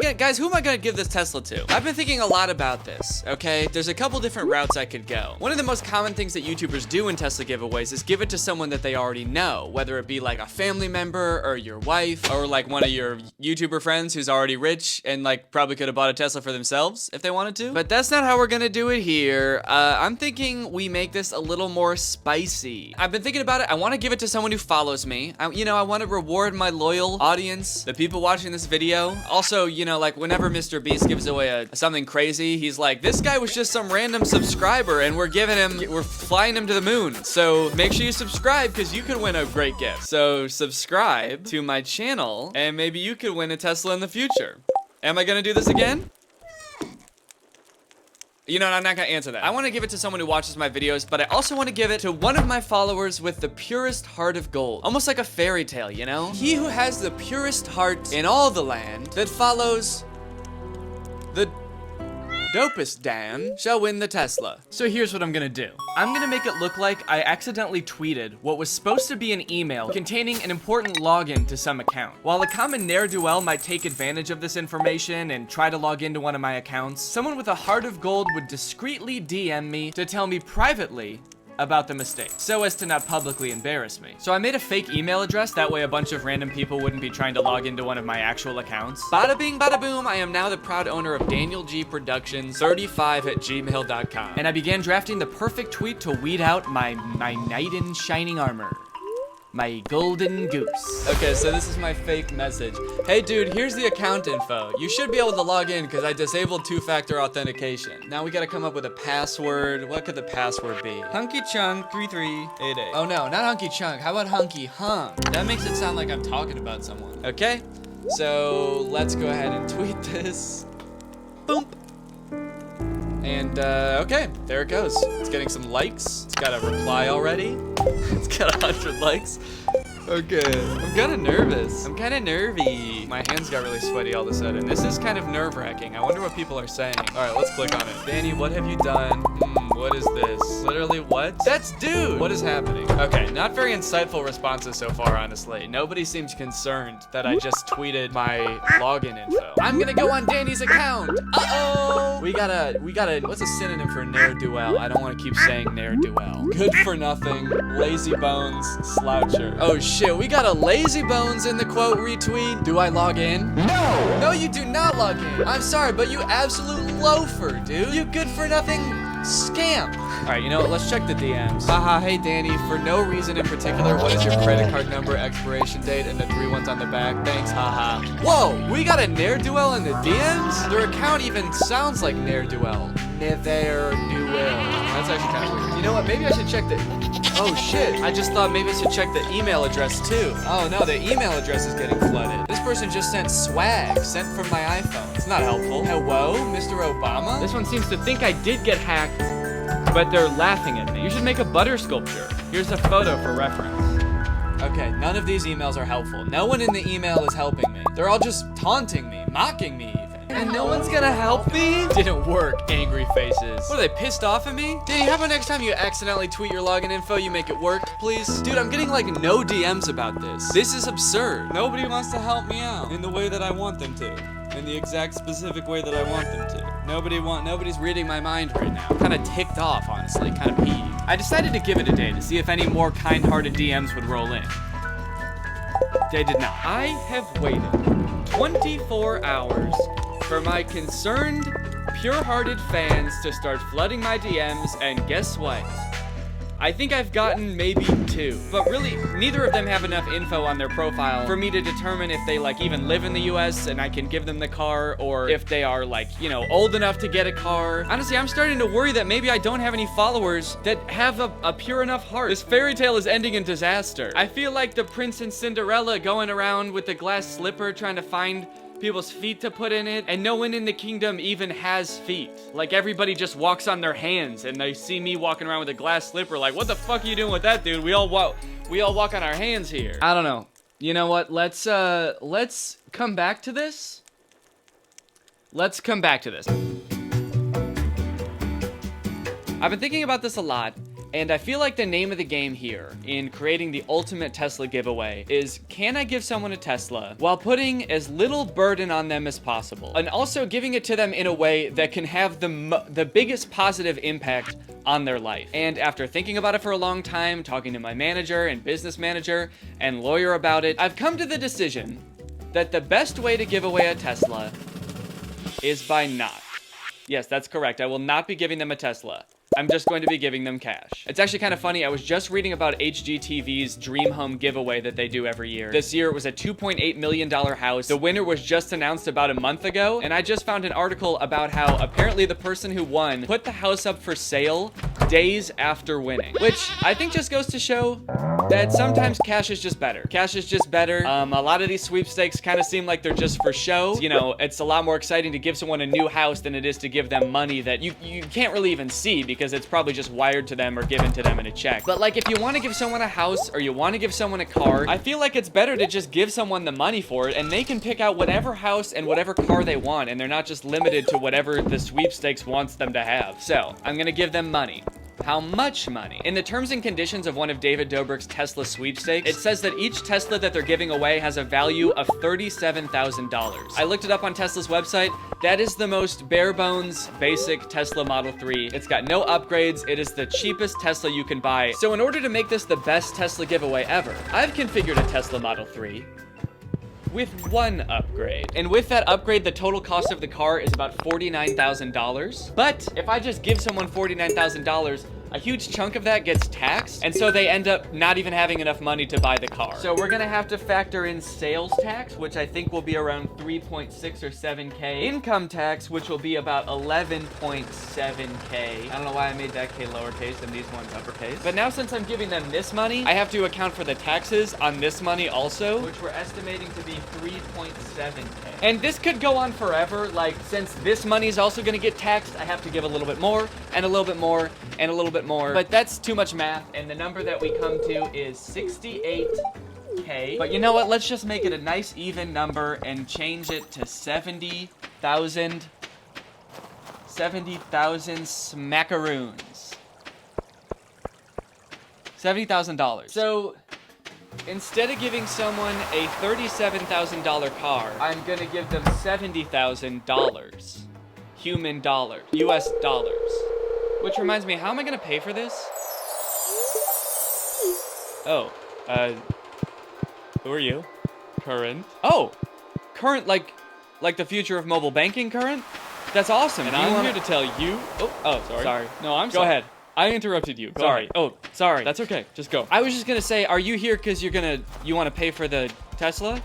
gonna give this Tesla to? I've been thinking a lot about this, okay? There's a couple different routes I could go. One of the most common things that YouTubers do in Tesla giveaways is give it to someone that they already know, whether it be like a family member or your wife or like one of your YouTuber friends who's already rich and like probably could have bought a Tesla for themselves if they wanted to. But that's not how we're gonna do it here. I'm thinking we make this a little more spicy. I've been thinking about it. I wanna give it to someone who follows me. I wanna reward my loyal audience, the people watching this video. Also, like whenever Mr. Beast gives away something crazy, he's like, this guy was just some random subscriber and we're flying him to the moon. So make sure you subscribe because you could win a great gift. So subscribe to my channel and maybe you could win a Tesla in the future. Am I gonna do this again? I'm not gonna answer that. I wanna give it to someone who watches my videos, but I also wanna give it to one of my followers with the purest heart of gold. Almost like a fairy tale, He who has the purest heart in all the land that follows the dopest Dan shall win the Tesla. So here's what I'm gonna do. I'm gonna make it look like I accidentally tweeted what was supposed to be an email containing an important login to some account. While a common ne'er-do-well might take advantage of this information and try to log into one of my accounts, someone with a heart of gold would discreetly DM me to tell me privately about the mistake, so as to not publicly embarrass me. So I made a fake email address, that way a bunch of random people wouldn't be trying to log into one of my actual accounts. Bada bing, bada boom, I am now the proud owner of Daniel G Productions 35@gmail.com. And I began drafting the perfect tweet to weed out my knight in shining armor. My golden goose. Okay, so this is my fake message. Hey dude, here's the account info. You should be able to log in because I disabled two-factor authentication. Now we gotta come up with a password. What could the password be? Hunky Chunk 3388. Oh no, not Hunky Chunk. How about Hunky Hunk? That makes it sound like I'm talking about someone. Okay, so let's go ahead and tweet this. Boom. And okay, there it goes. It's getting some likes. It's got a reply already. It's got 100 likes. Okay, I'm kind of nervous. I'm kind of nervy. My hands got really sweaty all of a sudden. This is kind of nerve-wracking. I wonder what people are saying. All right, let's click on it. Danny, what have you done? What is this? Literally what? That's dude! What is happening? Okay, not very insightful responses so far, honestly. Nobody seems concerned that I just tweeted my login info. I'm gonna go on Danny's account! Uh-oh! We gotta, what's a synonym for ne'er-do-well? I don't wanna keep saying ne'er-do-well. Good for nothing, lazy bones, sloucher. Oh shit, we got a lazy bones in the quote retweet. Do I log in? No! No, you do not log in. I'm sorry, but you absolute loafer, dude. You good for nothing scamp. All right, you know what? Let's check the DMs. Haha, hey Danny, for no reason in particular, what is your credit card number, expiration date, and the 3 ones on the back? Thanks, haha. Whoa, we got a ne'er-do-well in the DMs? Their account even sounds like ne'er-do-well. Ne'er-do-well. That's actually kind of weird. You know what? Maybe I should check the... Oh shit, I just thought maybe I should check the email address too. Oh no, the email address is getting flooded. This person just sent swag, sent from my iPhone. It's not helpful. Hello, Mr. Obama? This one seems to think I did get hacked, but they're laughing at me. You should make a butter sculpture. Here's a photo for reference. Okay, none of these emails are helpful. No one in the email is helping me. They're all just taunting me, mocking me even. And no one's gonna help me? Didn't work, angry faces. What, are they pissed off at me? Danny, how about next time you accidentally tweet your login info, you make it work, please? Dude, I'm getting like no DMs about this. This is absurd. Nobody wants to help me out in the way that I want them to. In the exact specific way that I want them to. Nobody's reading my mind right now. I'm kind of ticked off, honestly, kind of peeved. I decided to give it a day to see if any more kind-hearted DMs would roll in. They did not. I have waited 24 hours for my concerned, pure-hearted fans to start flooding my DMs, and guess what? I think I've gotten maybe 2, but really, neither of them have enough info on their profile for me to determine if they like even live in the US and I can give them the car, or if they are like, old enough to get a car. Honestly, I'm starting to worry that maybe I don't have any followers that have a pure enough heart. This fairy tale is ending in disaster. I feel like the Prince and Cinderella going around with the glass slipper trying to find people's feet to put in it, and no one in the kingdom even has feet. Like, everybody just walks on their hands, and they see me walking around with a glass slipper like, what the fuck are you doing with that, dude? We all walk on our hands here. I don't know. You know what? Let's come back to this. Let's come back to this. I've been thinking about this a lot, and I feel like the name of the game here in creating the ultimate Tesla giveaway is, can I give someone a Tesla while putting as little burden on them as possible, and also giving it to them in a way that can have the biggest positive impact on their life. And after thinking about it for a long time, talking to my manager and business manager and lawyer about it, I've come to the decision that the best way to give away a Tesla is by not. Yes, that's correct. I will not be giving them a Tesla. I'm just going to be giving them cash. It's actually kind of funny. I was just reading about HGTV's Dream Home giveaway that they do every year. This year it was a $2.8 million house. The winner was just announced about a month ago, and I just found an article about how apparently the person who won put the house up for sale days after winning, which I think just goes to show that sometimes cash is just better. Cash is just better. A lot of these sweepstakes kind of seem like they're just for show. You know, it's a lot more exciting to give someone a new house than it is to give them money that you can't really even see because it's probably just wired to them or given to them in a check. But like, if you want to give someone a house or you want to give someone a car, I feel like it's better to just give someone the money for it, and they can pick out whatever house and whatever car they want, and they're not just limited to whatever the sweepstakes wants them to have. So I'm gonna give them money. How much money? In the terms and conditions of one of David Dobrik's Tesla sweepstakes, it says that each Tesla that they're giving away has a value of $37,000. I looked it up on Tesla's website. That is the most bare bones, basic Tesla Model 3. It's got no upgrades. It is the cheapest Tesla you can buy. So in order to make this the best Tesla giveaway ever, I've configured a Tesla Model 3 with one upgrade. And with that upgrade, the total cost of the car is about $49,000. But if I just give someone $49,000, a huge chunk of that gets taxed, and so they end up not even having enough money to buy the car. So we're gonna have to factor in sales tax, which I think will be around 3.6 or 7K. Income tax, which will be about 11.7K. I don't know why I made that K lowercase and these ones uppercase. But now since I'm giving them this money, I have to account for the taxes on this money also, which we're estimating to be 3.7K. And this could go on forever. Like, since this money is also gonna get taxed, I have to give a little bit more, and a little bit more, and a little bit more. But that's too much math, and the number that we come to is 68K. But you know what? Let's just make it a nice even number and change it to 70,000 smackaroons. $70,000. So instead of giving someone a $37,000 car, I'm gonna give them $70,000. Human dollars. US dollars. Which reminds me, how am I gonna pay for this? Oh, who are you? Current. Oh, Current, like the future of mobile banking, Current? That's awesome. And I'm here to tell you. Oh, sorry. No, I'm sorry. Go ahead. I interrupted you. Sorry. Oh, sorry. That's okay. Just go. I was just gonna say, are you here because you want to pay for the Tesla?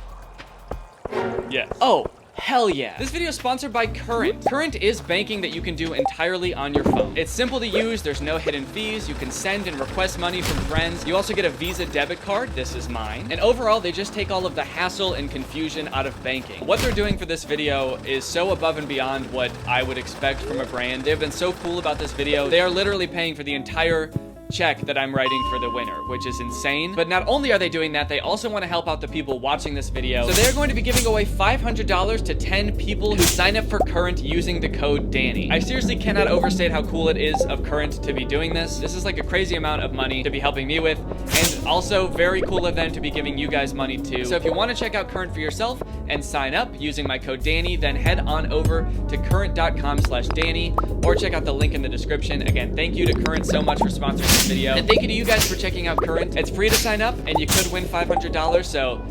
Yes. Oh. Hell yeah. This video is sponsored by Current. Current is banking that you can do entirely on your phone. It's simple to use, there's no hidden fees, you can send and request money from friends. You also get a Visa debit card, this is mine. And overall, they just take all of the hassle and confusion out of banking. What they're doing for this video is so above and beyond what I would expect from a brand. They've been so cool about this video. They are literally paying for the entire check that I'm writing for the winner, which is insane. But not only are they doing that, they also want to help out the people watching this video. So they're going to be giving away $500 to 10 people who sign up for Current using the code Danny. I seriously cannot overstate how cool it is of Current to be doing this. This is like a crazy amount of money to be helping me with, and also very cool of them to be giving you guys money too. So if you want to check out Current for yourself and sign up using my code Danny, then head on over to current.com/Danny or check out the link in the description. Again, thank you to Current so much for sponsoring this video. And thank you to you guys for checking out Current. It's free to sign up and you could win $500, so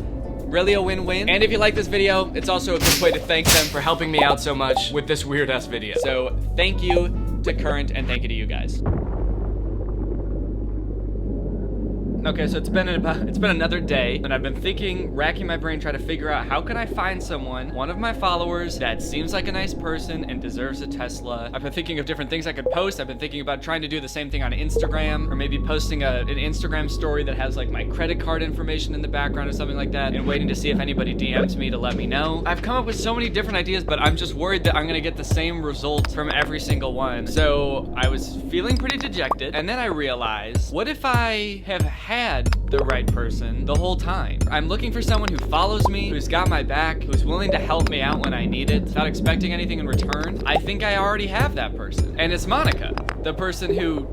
really a win-win. And if you like this video, it's also a good way to thank them for helping me out so much with this weird-ass video. So thank you to Current and thank you to you guys. Okay, so it's been another day, and I've been thinking, racking my brain, trying to figure out how can I find someone, one of my followers, that seems like a nice person and deserves a Tesla. I've been thinking of different things I could post. I've been thinking about trying to do the same thing on Instagram, or maybe posting an Instagram story that has like my credit card information in the background or something like that, and waiting to see if anybody DMs me to let me know. I've come up with so many different ideas, but I'm just worried that I'm gonna get the same result from every single one. So I was feeling pretty dejected, and then I realized, what if I have had the right person the whole time? I'm looking for someone who follows me, who's got my back, who's willing to help me out when I need it without expecting anything in return. I think I already have that person, and it's Monica. the person who's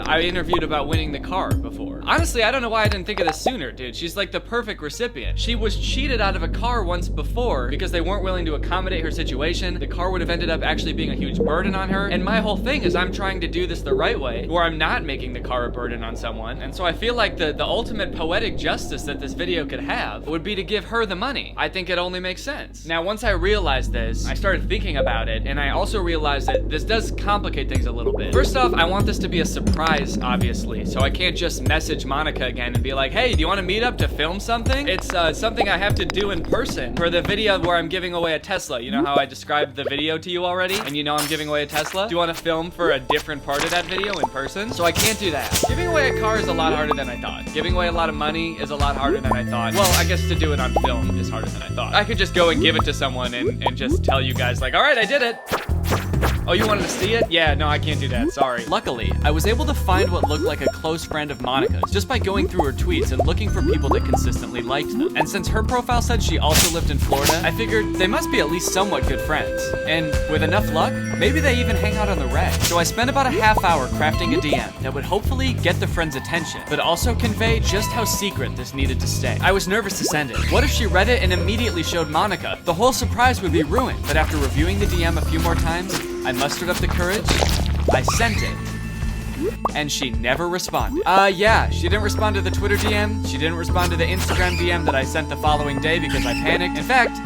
I interviewed about winning the car before. Honestly, I don't know why I didn't think of this sooner, dude. She's like the perfect recipient. She was cheated out of a car once before because they weren't willing to accommodate her situation. The car would have ended up actually being a huge burden on her. And my whole thing is I'm trying to do this the right way, where I'm not making the car a burden on someone. And so I feel like the ultimate poetic justice that this video could have would be to give her the money. I think it only makes sense. Now, once I realized this, I started thinking about it, and I also realized that this does complicate things a little bit. First off, I want this to be a surprise, obviously, so I can't just message Monica again and be like, hey, do you want to meet up to film something? It's something I have to do in person for the video where I'm giving away a Tesla. You know how I described the video to you already, and you know I'm giving away a Tesla? Do you want to film for a different part of that video in person? So I can't do that. Giving away a car is a lot harder than I thought. Giving away a lot of money is a lot harder than I thought. Well, I guess to do it on film is harder than I thought. I could just go and give it to someone and just tell you guys like, all right, I did it. Oh, you wanted to see it? Yeah, no, I can't do that, sorry. Luckily, I was able to find what looked like a close friend of Monica's just by going through her tweets and looking for people that consistently liked them. And since her profile said she also lived in Florida, I figured they must be at least somewhat good friends. And with enough luck, maybe they even hang out on the reg. So I spent about a half hour crafting a DM that would hopefully get the friend's attention, but also convey just how secret this needed to stay. I was nervous to send it. What if she read it and immediately showed Monica? The whole surprise would be ruined. But after reviewing the DM a few more times, I mustered up the courage, I sent it, and she never responded. Yeah, she didn't respond to the Twitter DM, she didn't respond to the Instagram DM that I sent the following day because I panicked. In fact,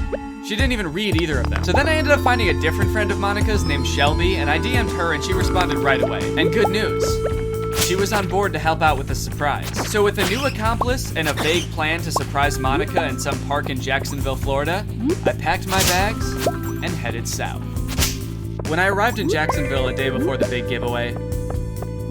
she didn't even read either of them. So then I ended up finding a different friend of Monica's named Shelby, and I DM'd her and she responded right away. And good news, she was on board to help out with the surprise. So with a new accomplice and a vague plan to surprise Monica in some park in Jacksonville, Florida, I packed my bags and headed south. When I arrived in Jacksonville a day before the big giveaway,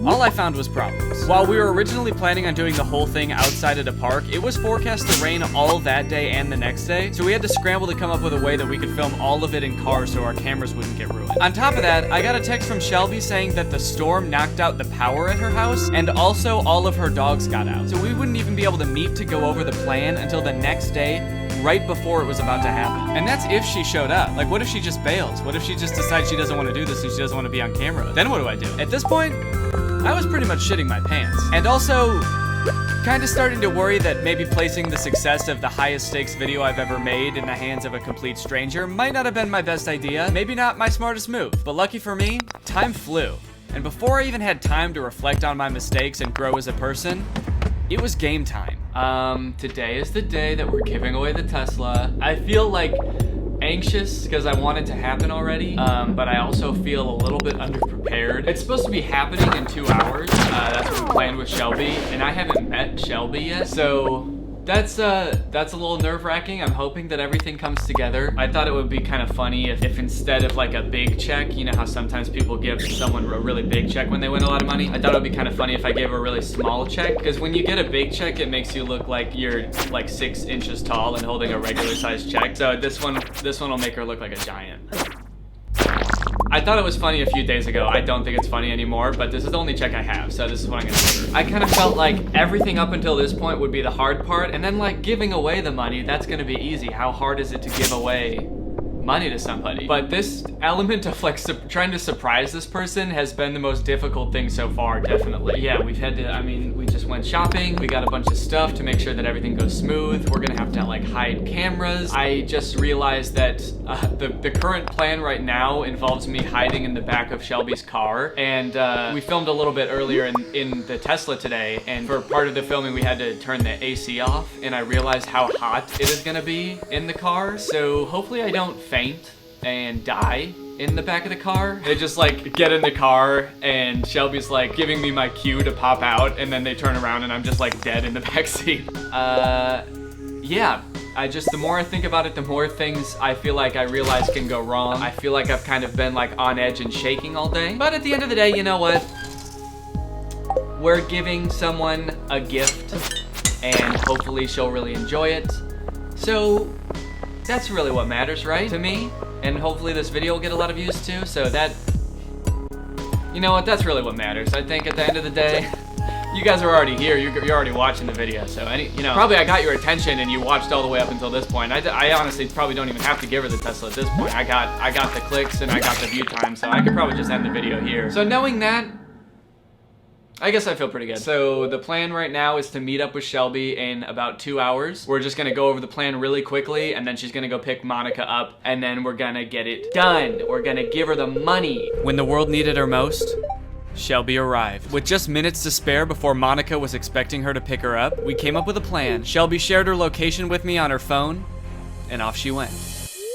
all I found was problems. While we were originally planning on doing the whole thing outside at a park, it was forecast to rain all that day and the next day, so we had to scramble to come up with a way that we could film all of it in cars so our cameras wouldn't get ruined. On top of that, I got a text from Shelby saying that the storm knocked out the power at her house, and also all of her dogs got out. So we wouldn't even be able to meet to go over the plan until the next day, right before it was about to happen. And that's if she showed up. Like, what if she just bails? What if she just decides she doesn't want to do this and she doesn't want to be on camera? Then what do I do? At this point, I was pretty much shitting my pants. And also, kind of starting to worry that maybe placing the success of the highest stakes video I've ever made in the hands of a complete stranger might not have been my best idea, maybe not my smartest move. But lucky for me, time flew. And before I even had time to reflect on my mistakes and grow as a person, it was game time. Today is the day that we're giving away the Tesla. I feel like anxious because I want it to happen already, but I also feel a little bit underprepared. It's supposed to be happening in 2 hours. That's what we planned with Shelby, and I haven't met Shelby yet, so that's a little nerve-wracking. I'm hoping that everything comes together. I thought it would be kind of funny if instead of like a big check, you know how sometimes people give someone a really big check when they win a lot of money? I thought it would be kind of funny if I gave a really small check, because when you get a big check, it makes you look like you're like 6 inches tall and holding a regular sized check. So this one will make her look like a giant. I thought it was funny a few days ago. I don't think it's funny anymore, but this is the only check I have, so this is what I'm gonna give her. I kind of felt like everything up until this point would be the hard part, and then like giving away the money, that's gonna be easy. How hard is it to give away money to somebody? But this element of like trying to surprise this person has been the most difficult thing so far, definitely. Yeah, we've had to, I mean, we just went shopping. We got a bunch of stuff to make sure that everything goes smooth. We're gonna have to like hide cameras. I just realized that the current plan right now involves me hiding in the back of Shelby's car. And we filmed a little bit earlier in the Tesla today, and for part of the filming we had to turn the AC off, and I realized how hot it is gonna be in the car. So hopefully I don't faint and die in the back of the car. They just like get in the car and Shelby's like giving me my cue to pop out, and then they turn around and I'm just like dead in the back seat. Yeah, the more I think about it, the more things I feel like I realize can go wrong. I feel like I've kind of been like on edge and shaking all day. But at the end of the day, you know what? We're giving someone a gift and hopefully she'll really enjoy it. So that's really what matters, right? To me. And hopefully this video will get a lot of views too, so that, you know what, that's really what matters. I think at the end of the day, You guys are already here. You're already watching the video. So probably I got your attention and you watched all the way up until this point. I honestly probably don't even have to give her the Tesla at this point. I got the clicks and I got the view time, so I could probably just end the video here. So knowing that, I guess I feel pretty good. So the plan right now is to meet up with Shelby in about 2 hours. We're just gonna go over the plan really quickly, and then she's gonna go pick Monica up, and then we're gonna get it done. We're gonna give her the money. When the world needed her most, Shelby arrived. With just minutes to spare before Monica was expecting her to pick her up, we came up with a plan. Shelby shared her location with me on her phone, and off she went.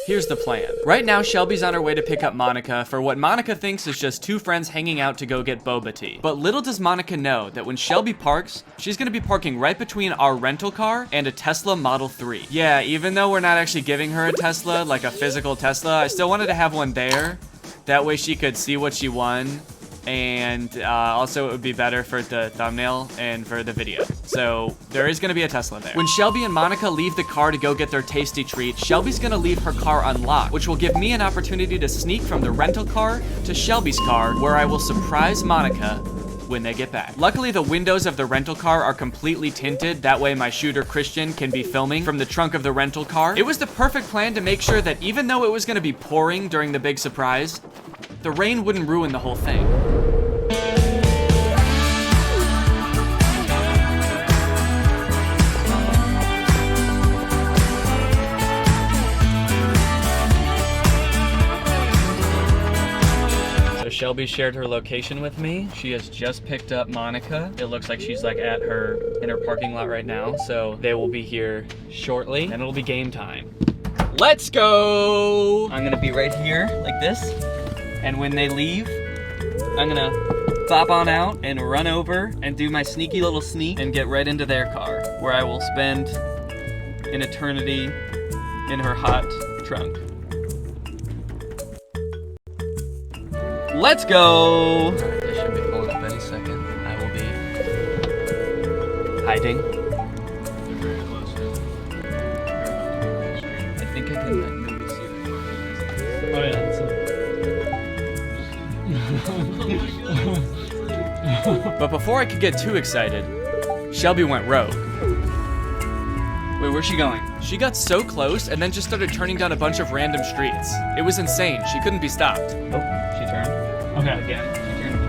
Here's the plan. Right now, Shelby's on her way to pick up Monica for what Monica thinks is just two friends hanging out to go get boba tea. But little does Monica know that when Shelby parks, she's gonna be parking right between our rental car and a Tesla Model 3. Yeah, even though we're not actually giving her a Tesla, like a physical Tesla, I still wanted to have one there. That way she could see what she won. And also it would be better for the thumbnail and for the video. So there is gonna be a Tesla there. When Shelby and Monica leave the car to go get their tasty treat, Shelby's gonna leave her car unlocked, which will give me an opportunity to sneak from the rental car to Shelby's car, where I will surprise Monica when they get back. Luckily, the windows of the rental car are completely tinted. That way my shooter Christian can be filming from the trunk of the rental car. It was the perfect plan to make sure that even though it was gonna be pouring during the big surprise, the rain wouldn't ruin the whole thing. Shelby shared her location with me. She has just picked up Monica. It looks like she's like in her parking lot right now. So they will be here shortly and it'll be game time. Let's go! I'm gonna be right here like this. And when they leave, I'm gonna pop on out and run over and do my sneaky little sneak and get right into their car, where I will spend an eternity in her hot trunk. Let's go! They should be pulling up any second. I will be hiding. Very close. I think I can maybe see it. Oh yeah, that's But before I could get too excited, Shelby went rogue. Wait, where's she going? She got so close and then just started turning down a bunch of random streets. It was insane. She couldn't be stopped. Oh, she turned. Okay. Again. She turned.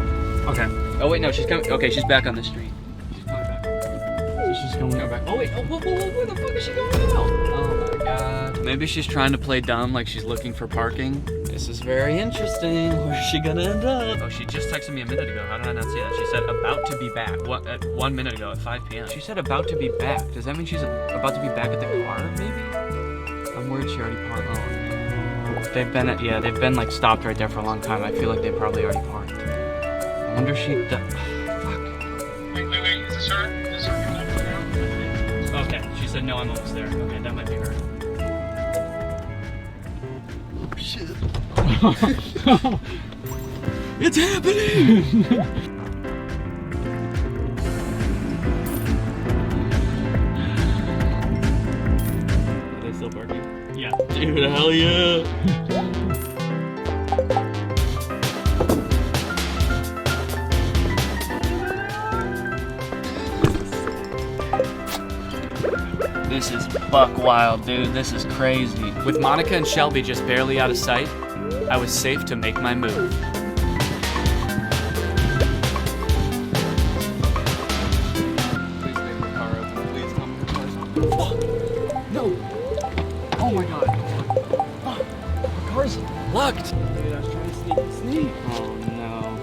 Okay. Oh wait, no, she's coming. Okay, she's back on the street. She's coming back. So she's coming back. Oh wait, whoa, where the fuck is she going now? Oh my god. Maybe she's trying to play dumb, like she's looking for parking. This is very interesting. Where's she gonna end up? Oh, she just texted me a minute ago. How did I not see that? She said about to be back. What? At 1 minute ago at 5 p.m. She said about to be back. Does that mean she's about to be back at the car? Maybe. I'm worried she already parked. Oh no. They've been like stopped right there for a long time. I feel like they probably already parked. I wonder if she. Fuck. Wait, is this her? Is this her? Okay, she said no. I'm almost there. Okay, that might be her. Oh shit. It's happening! Are they still parking? Yeah. Dude, hell yeah! This is buck wild, dude. This is crazy. With Monica and Shelby just barely out of sight, I was safe to make my move. Please make the car open. Please come in the car. No! Oh my god. Oh, the car's locked. Dude, I was trying to sneak. Oh no.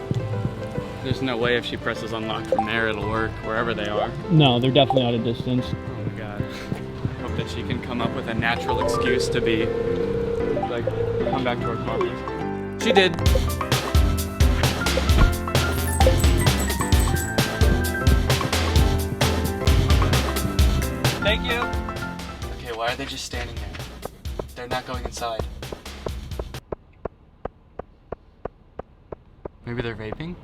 There's no way if she presses unlock from there it'll work, wherever they are. No, they're definitely out of distance. Oh my god. I hope that she can come up with a natural excuse to be, like, come back to our car. She did. Thank you. Okay, why are they just standing there? They're not going inside. Maybe they're vaping?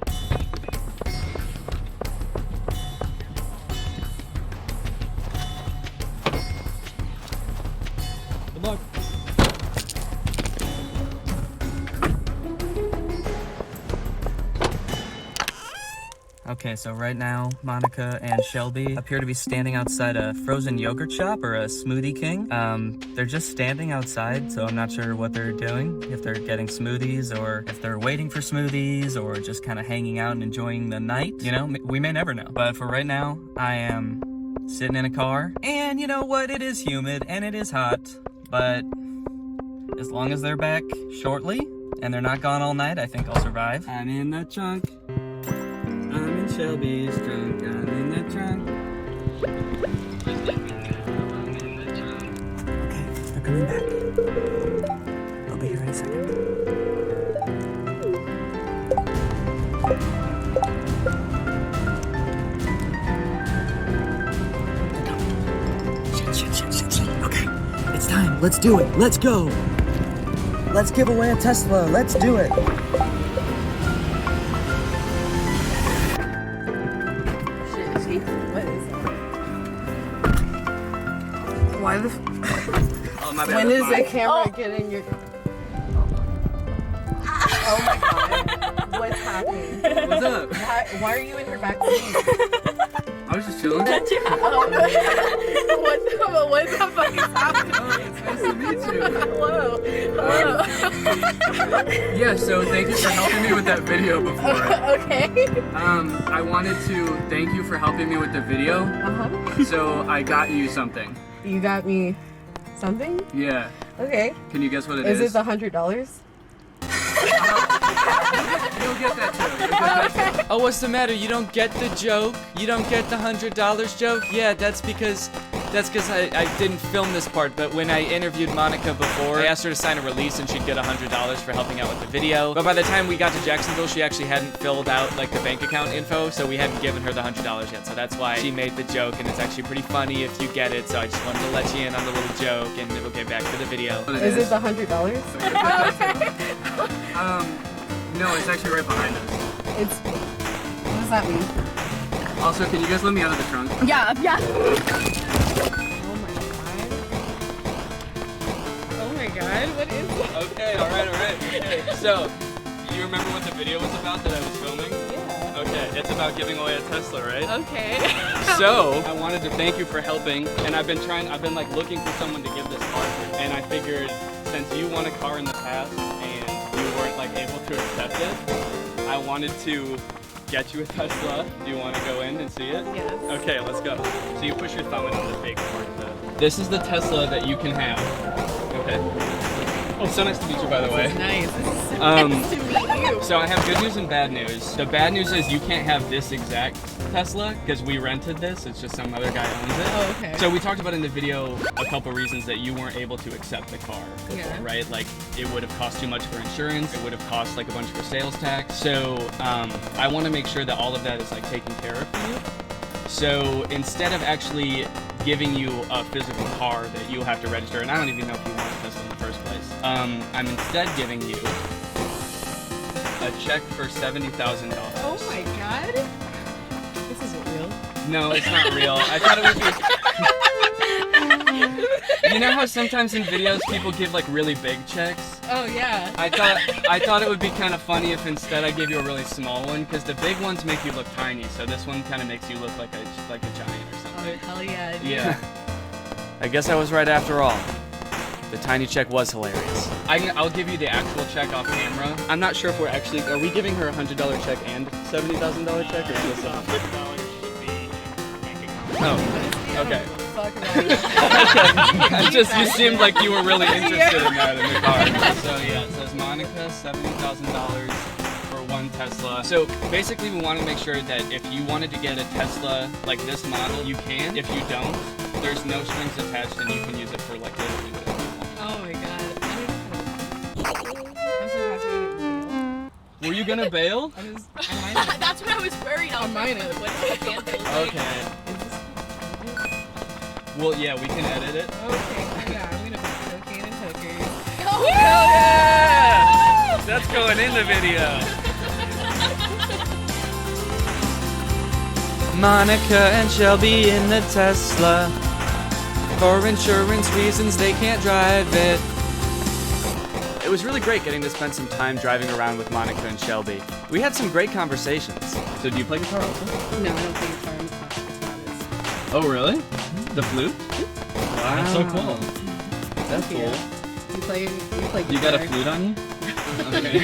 Good luck. Okay, so right now, Monica and Shelby appear to be standing outside a frozen yogurt shop or a Smoothie King. They're just standing outside, so I'm not sure what they're doing, if they're getting smoothies or if they're waiting for smoothies or just kind of hanging out and enjoying the night. You know, we may never know. But for right now, I am sitting in a car, and you know what? It is humid and it is hot, but as long as they're back shortly and they're not gone all night, I think I'll survive. I'm in the trunk. I'm in Shelby's trunk. I'm in the trunk. Okay, they're coming back. They'll be here in a second. Shit. Okay, it's time. Let's do it. Let's go. Let's give away a Tesla. Let's do it. What is that? Why the? Oh, my bad. When is the camera getting your? Oh my god! What's happening? What's up? Why are you in her back seat? I was just chilling. Oh no! What the fuck is happening? Oh, it's nice to meet you. Hello. Yeah, so thank you for helping me with that video before. Okay. I wanted to thank you for helping me with the video. So I got you something. You got me something? Yeah. Okay. Can you guess what it is? Is it the $100? You'll get that too. Oh, what's the matter? You don't get the joke? You don't get the $100 joke? Yeah, that's because I didn't film this part, but when I interviewed Monica before, I asked her to sign a release and she'd get $100 for helping out with the video. But by the time we got to Jacksonville, she actually hadn't filled out like the bank account info, so we hadn't given her the $100 yet. So that's why she made the joke, and it's actually pretty funny if you get it. So I just wanted to let you in on the little joke, and we'll get back to the video. Is it the $100? No, it's actually right behind us. What does that mean? Also, can you guys let me out of the trunk? Yeah. Oh my god, what is it? Okay, alright. Okay. So, do you remember what the video was about that I was filming? Yeah. Okay, it's about giving away a Tesla, right? Okay. So, I wanted to thank you for helping, and I've been like looking for someone to give this car to, and I figured since you won a car in the past and you weren't like able to accept it, I wanted to get you a Tesla. Do you want to go in and see it? Yes. Okay, let's go. So you push your thumb in on the fake part. This is the Tesla that you can have. Okay. Oh, so nice to meet you, by the way. Nice. This is so nice to meet you. So I have good news and bad news. The bad news is you can't have this exact Tesla because we rented this. It's just some other guy owns it. Oh, okay. So we talked about in the video a couple reasons that you weren't able to accept the car before, Yeah. right? Like it would have cost too much for insurance. It would have cost like a bunch for sales tax. So I want to make sure that all of that is like taken care of for you. So instead of actually giving you a physical car that you'll have to register, and I don't even know if you want a Tesla in the first place, I'm instead giving you a check for $70,000. Oh my god. This isn't real. No, it's not real. I thought it would be... You know how sometimes in videos people give like really big checks? Oh yeah. I thought it would be kind of funny if instead I gave you a really small one, because the big ones make you look tiny, so this one kind of makes you look like a giant or something. Oh hell yeah. Dude. Yeah. I guess I was right after all. The tiny check was hilarious. I'll give you the actual check off camera. I'm not sure if are we giving her a $100 check and $70,000 check, or is this Oh, okay. Fuck right. You seemed like you were really interested in that in the car. So yeah, it says Monica, $70,000 for one Tesla. So basically we want to make sure that if you wanted to get a Tesla like this model, you can. If you don't, there's no strings attached and you can use it for like literally whatever you want. Oh my god. I'm so happy. Were you gonna bail? That's what I was worried about. On mine. What the fan feels like. Okay. Well, yeah, we can edit it. Okay, yeah, I'm gonna put cocaine and hookers. Oh, Hell yeah! That's going in the video. Monica and Shelby in the Tesla. For insurance reasons, they can't drive it. It was really great getting to spend some time driving around with Monica and Shelby. We had some great conversations. So do you play guitar also? No, I don't play guitar. I'm class. Oh, really? The flute? Wow. That's so cool. That's cool. You play guitar. You got a flute on you? Okay.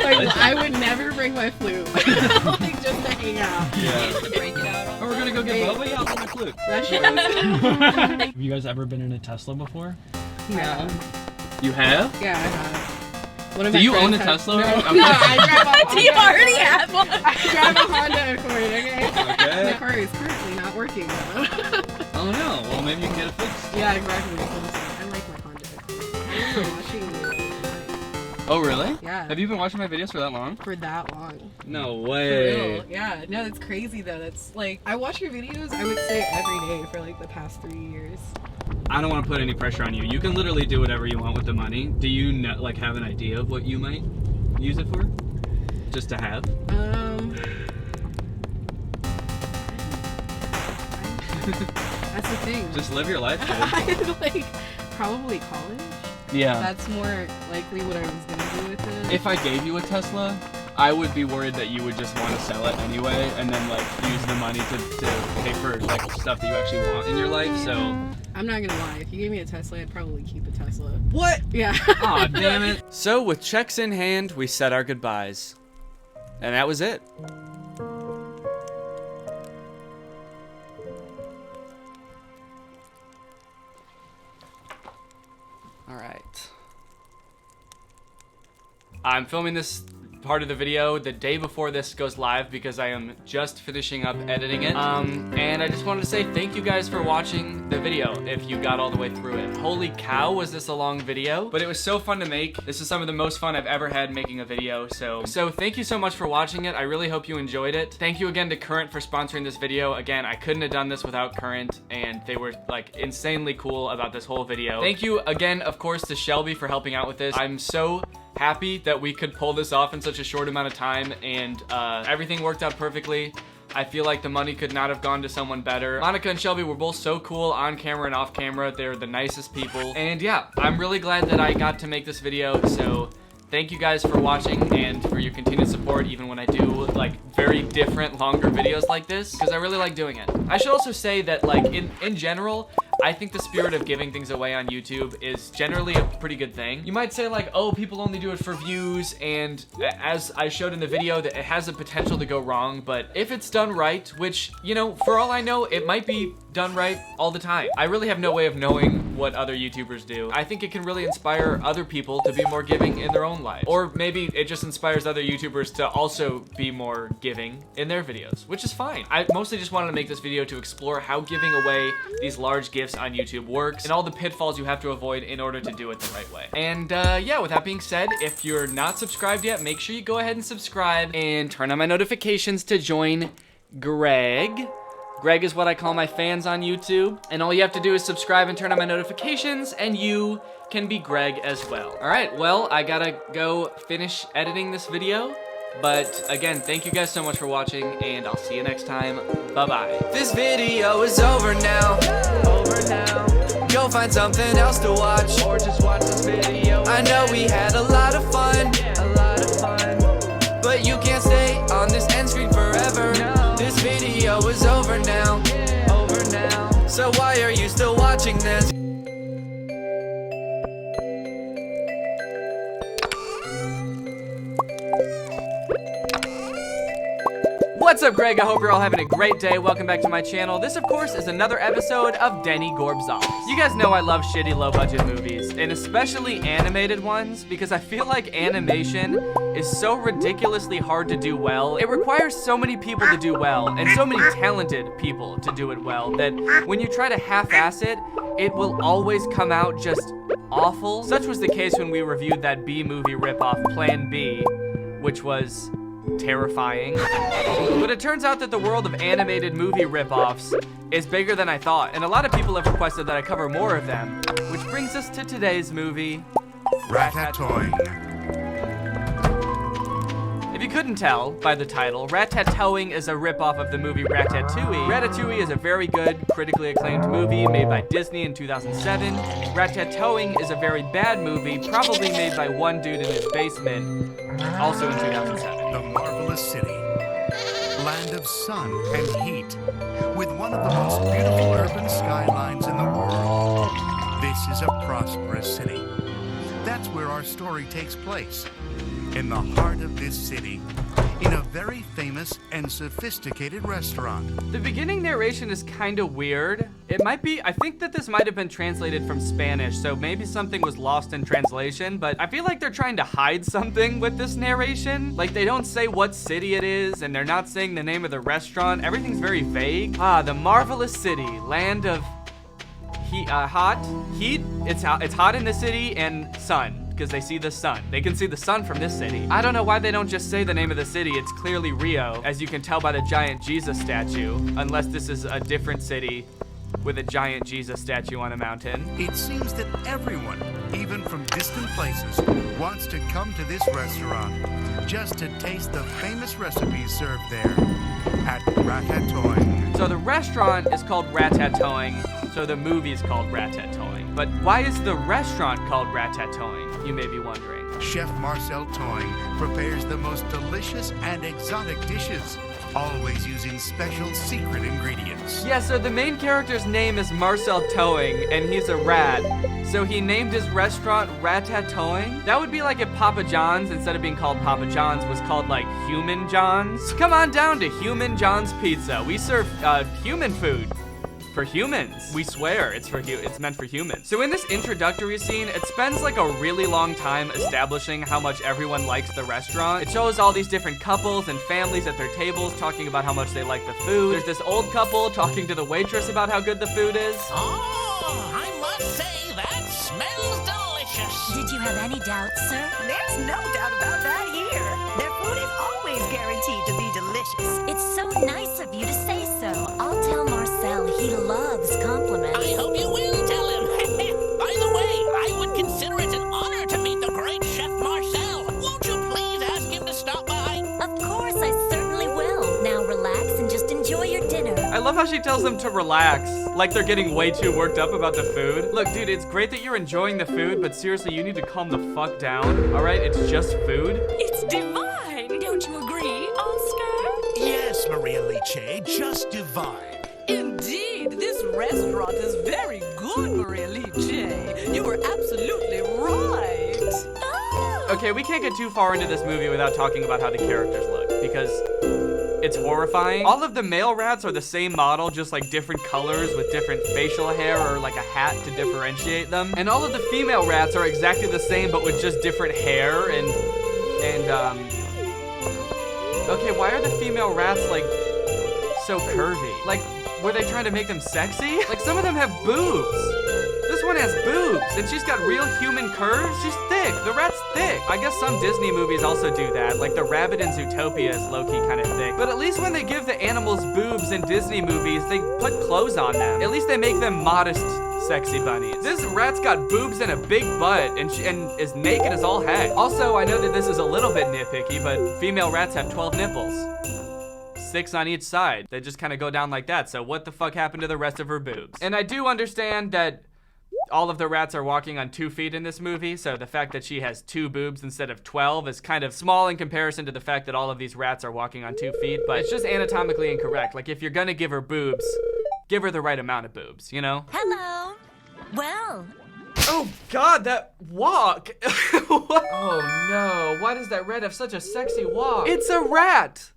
Like, I would never bring my flute. Like, just to hang out. Yeah. To break it out. Oh, we're gonna go get boba? Yeah, I'll bring my flute. Have you guys ever been in a Tesla before? No. You have? Yeah, I have. One of Do my you own a friends Tesla? has- Okay. No, I drive a Honda. Do you already have one? I drive a Honda Accord, okay? Okay. My car is currently not working though. Oh no, well maybe you can get it fixed. Yeah, exactly. I like my Honda Accord. I've been watching it Oh really? Yeah. Have you been watching my videos for that long? for that long. No For way. real. Yeah, no, it's crazy though. That's like, I watch your videos, I would say every day for like the past 3 years. I don't want to put any pressure on you. You can literally do whatever you want with the money. Do you like have an idea of what you might use it for? Just to have? That's the thing. Just live your life, dude. Like, probably college. Yeah. That's more likely what I was gonna do with it. If I gave you a Tesla, I would be worried that you would just want to sell it anyway and then like use the money to pay for like stuff that you actually want in your life, so... I'm not gonna lie, if you gave me a Tesla, I'd probably keep a Tesla. What? Yeah. Aw, damn it. So with checks in hand, we said our goodbyes. And that was it. All right. I'm filming this part of the video the day before this goes live because I am just finishing up editing it. And I just wanted to say thank you guys for watching the video if you got all the way through it. Holy cow, was this a long video, but it was so fun to make. This is some of the most fun I've ever had making a video, so thank you so much for watching it. I really hope you enjoyed it. Thank you again to Current for sponsoring this video. Again, I couldn't have done this without Current, and they were like insanely cool about this whole video. Thank you again, of course, to Shelby for helping out with this. I'm so happy that we could pull this off in such a short amount of time, and everything worked out perfectly. I feel like the money could not have gone to someone better. Monica and Shelby were both so cool on camera and off camera. They're the nicest people. And yeah, I'm really glad that I got to make this video, so thank you guys for watching and for your continued support even when I do like very different longer videos like this, because I really like doing it. I should also say that like in general, I think the spirit of giving things away on YouTube is generally a pretty good thing. You might say like, oh, people only do it for views, and as I showed in the video, that it has the potential to go wrong, but if it's done right, which, you know, for all I know, it might be done right all the time. I really have no way of knowing what other YouTubers do. I think it can really inspire other people to be more giving in their own lives. Or maybe it just inspires other YouTubers to also be more giving in their videos, which is fine. I mostly just wanted to make this video to explore how giving away these large gifts on YouTube works and all the pitfalls you have to avoid in order to do it the right way. And yeah, with that being said, if you're not subscribed yet, make sure you go ahead and subscribe and turn on my notifications to join Greg. Greg is what I call my fans on YouTube. And all you have to do is subscribe and turn on my notifications, and you can be Greg as well. All right, well, I gotta go finish editing this video. But again, thank you guys so much for watching, and I'll see you next time. Bye-bye. This video is over now. Go find something else to watch, or just watch this video. I know we had a lot of fun, but you can't stay on this end screen forever. This video is over now. So why are you still watching this? What's up, Greg? I hope you're all having a great day. Welcome back to my channel. This, of course, is another episode of Denny Gorb's Office. You guys know I love shitty low-budget movies, and especially animated ones, because I feel like animation is so ridiculously hard to do well. It requires so many people to do well, and so many talented people to do it well, that when you try to half-ass it, it will always come out just awful. Such was the case when we reviewed that B-movie ripoff, Plan B, which was terrifying. But it turns out that the world of animated movie ripoffs is bigger than I thought, and a lot of people have requested that I cover more of them, which brings us to today's movie, Ratatouille. If you you couldn't tell by the title, Rat-Tat-Towing is a ripoff of the movie Ratatouille. Ratatouille is a very good, critically acclaimed movie made by Disney in 2007. Rat-Tat-Towing is a very bad movie, probably made by one dude in his basement, also in 2007. The marvelous city, land of sun and heat, with one of the most beautiful urban skylines in the world. This is a prosperous city. That's where our story takes place. In the heart of this city, in a very famous and sophisticated restaurant. The beginning narration is kind of weird. It might be, I think that this might have been translated from Spanish, so maybe something was lost in translation, but I feel like they're trying to hide something with this narration. Like, they don't say what city it is, and they're not saying the name of the restaurant. Everything's very vague. The marvelous city, land of heat. It's hot in the city, and sun. Because they see the sun. They can see the sun from this city. I don't know why they don't just say the name of the city. It's clearly Rio, as you can tell by the giant Jesus statue, unless this is a different city with a giant Jesus statue on a mountain. It seems that everyone, even from distant places, wants to come to this restaurant just to taste the famous recipes served there at Rat-Tat-Towing. So the restaurant is called Rat-Tat-Towing, so the movie is called Rat-Tat-Towing. But why is the restaurant called Rat-Tat-Towing? You may be wondering. Chef Marcel Towing prepares the most delicious and exotic dishes, always using special secret ingredients. Yeah, so the main character's name is Marcel Towing, and he's a rat. So he named his restaurant Rat-Tat-Towing? That would be like if Papa John's, instead of being called Papa John's, was called like Human John's. Come on down to Human John's Pizza. We serve human food. For humans. We swear it's meant for humans. So in this introductory scene, it spends like a really long time establishing how much everyone likes the restaurant. It shows all these different couples and families at their tables talking about how much they like the food. There's this old couple talking to the waitress about how good the food is. Oh, I must say that smells delicious. Did you have any doubts, sir? There's no doubt about that here. Their food is always guaranteed to be delicious. It's so nice of you to say so. I'll tell Marcel he loves compliments. I hope you will tell him. By the way, I would consider it an honor to meet the great Chef Marcel. Won't you please ask him to stop by? Of course, I certainly will. Now relax and just enjoy your dinner. I love how she tells them to relax, like they're getting way too worked up about the food. Look, dude, it's great that you're enjoying the food, but seriously, you need to calm the fuck down, all right? It's just food. It's divine, don't you agree, Oscar? Yes, Maria Liche, just divine. Indeed, this restaurant is very good, Maria Liche. You were absolutely right. Oh. Okay, we can't get too far into this movie without talking about how the characters look, because it's horrifying. All of the male rats are the same model, just like different colors with different facial hair or like a hat to differentiate them. And all of the female rats are exactly the same, but with just different hair and okay, why are the female rats like so curvy? Like, were they trying to make them sexy? Like, some of them have boobs. This one has boobs, and she's got real human curves. She's thick. The rat's thick. I guess some Disney movies also do that. Like, the rabbit in Zootopia is low-key kind of thick. But at least when they give the animals boobs in Disney movies, they put clothes on them. At least they make them modest, sexy bunnies. This rat's got boobs and a big butt, and is naked as all heck. Also, I know that this is a little bit nitpicky, but female rats have 12 nipples. 6 on each side. They just kind of go down like that, so what the fuck happened to the rest of her boobs? And I do understand that all of the rats are walking on 2 feet in this movie, so the fact that she has 2 boobs instead of 12 is kind of small in comparison to the fact that all of these rats are walking on 2 feet, but it's just anatomically incorrect. Like, if you're gonna give her boobs, give her the right amount of boobs, you know? Hello. Well. Oh God, that walk! Oh no, why does that rat have such a sexy walk? It's a rat!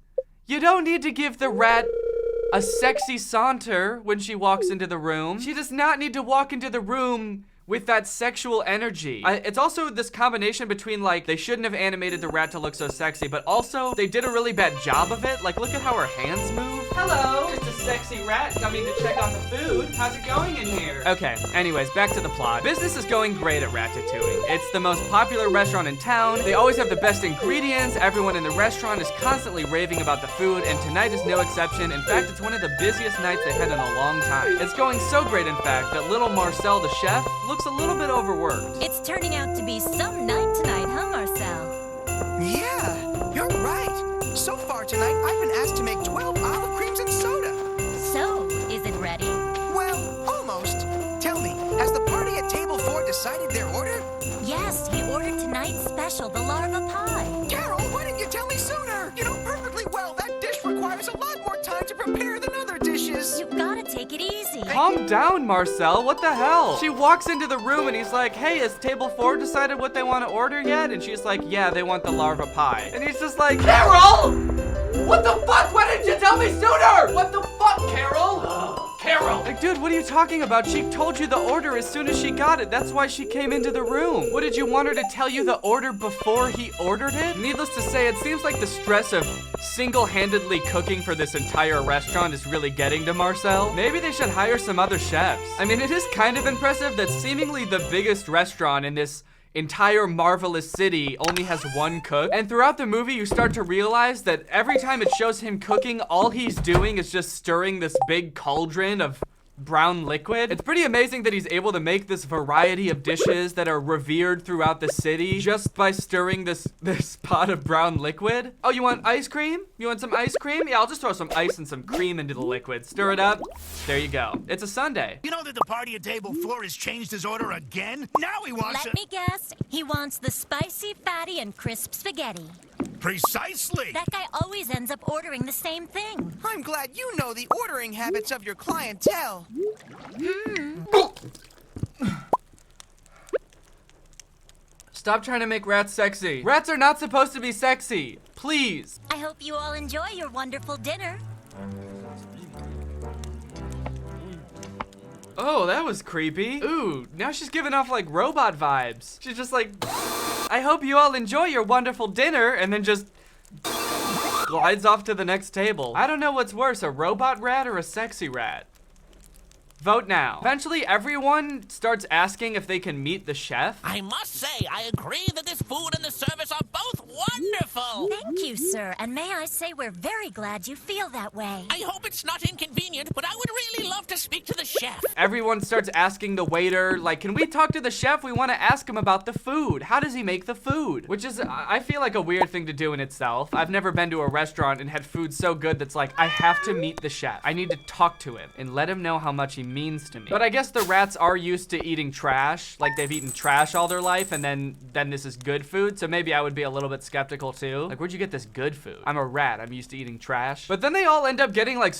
You don't need to give the rat a sexy saunter when she walks into the room. She does not need to walk into the room with that sexual energy. It's also this combination between, like, they shouldn't have animated the rat to look so sexy, but also they did a really bad job of it. Like, look at how her hands move. Hello, just a sexy rat coming to check on the food. How's it going in here? Okay, anyways, back to the plot. Business is going great at Rat-Tat-Towing. It's the most popular restaurant in town. They always have the best ingredients. Everyone in the restaurant is constantly raving about the food, and tonight is no exception. In fact, it's one of the busiest nights they've had in a long time. It's going so great, in fact, that little Marcel, the chef, looks a little bit overworked. It's turning out to be some night tonight, huh, Marcel? Yeah, you're right. take it easy. Calm down, Marcel. What the hell? She walks into the room and he's like, hey, has table 4 decided what they want to order yet? And she's like, yeah, they want the larva pie. And he's just like, Carol! What the fuck? Why didn't you tell me sooner? What the fuck, Carol? Carol! Like, dude, what are you talking about? She told you the order as soon as she got it. That's why she came into the room. What, did you want her to tell you the order before he ordered it? Needless to say, it seems like the stress of single-handedly cooking for this entire restaurant is really getting to Marcel. Maybe they should hire some other chefs. I mean, it is kind of impressive that seemingly the biggest restaurant in this entire marvelous city only has one cook. And throughout the movie, you start to realize that every time it shows him cooking, all he's doing is just stirring this big cauldron of brown liquid. It's pretty amazing that he's able to make this variety of dishes that are revered throughout the city just by stirring this pot of brown liquid. Oh, you want ice cream? You want some ice cream? Yeah, I'll just throw some ice and some cream into the liquid. Stir it up. There you go. It's a sundae. You know that the party at table 4 has changed his order again? Now he wants Let me guess. He wants the spicy, fatty, and crisp spaghetti. Precisely. That guy always ends up ordering the same thing. I'm glad you know the ordering habits of your clientele. Stop trying to make rats sexy. Rats are not supposed to be sexy. Please. I hope you all enjoy your wonderful dinner. Oh, that was creepy. Ooh, now she's giving off like robot vibes. She's just like, I hope you all enjoy your wonderful dinner, and then just glides off to the next table. I don't know what's worse, a robot rat or a sexy rat. Vote now. Eventually, everyone starts asking if they can meet the chef. I must say, I agree that this food and the service are both wonderful. Thank you, sir. And may I say we're very glad you feel that way. I hope it's not inconvenient, but I would really love to speak to the chef. Everyone starts asking the waiter, like, can we talk to the chef? We want to ask him about the food. How does he make the food? Which is, I feel like a weird thing to do in itself. I've never been to a restaurant and had food so good that's like, I have to meet the chef. I need to talk to him and let him know how much he means to me. But I guess the rats are used to eating trash. Like, they've eaten trash all their life, and then this is good food. So maybe I would be a little bit skeptical too. Like, where'd you get this good food? I'm a rat. I'm used to eating trash. But then they all end up getting like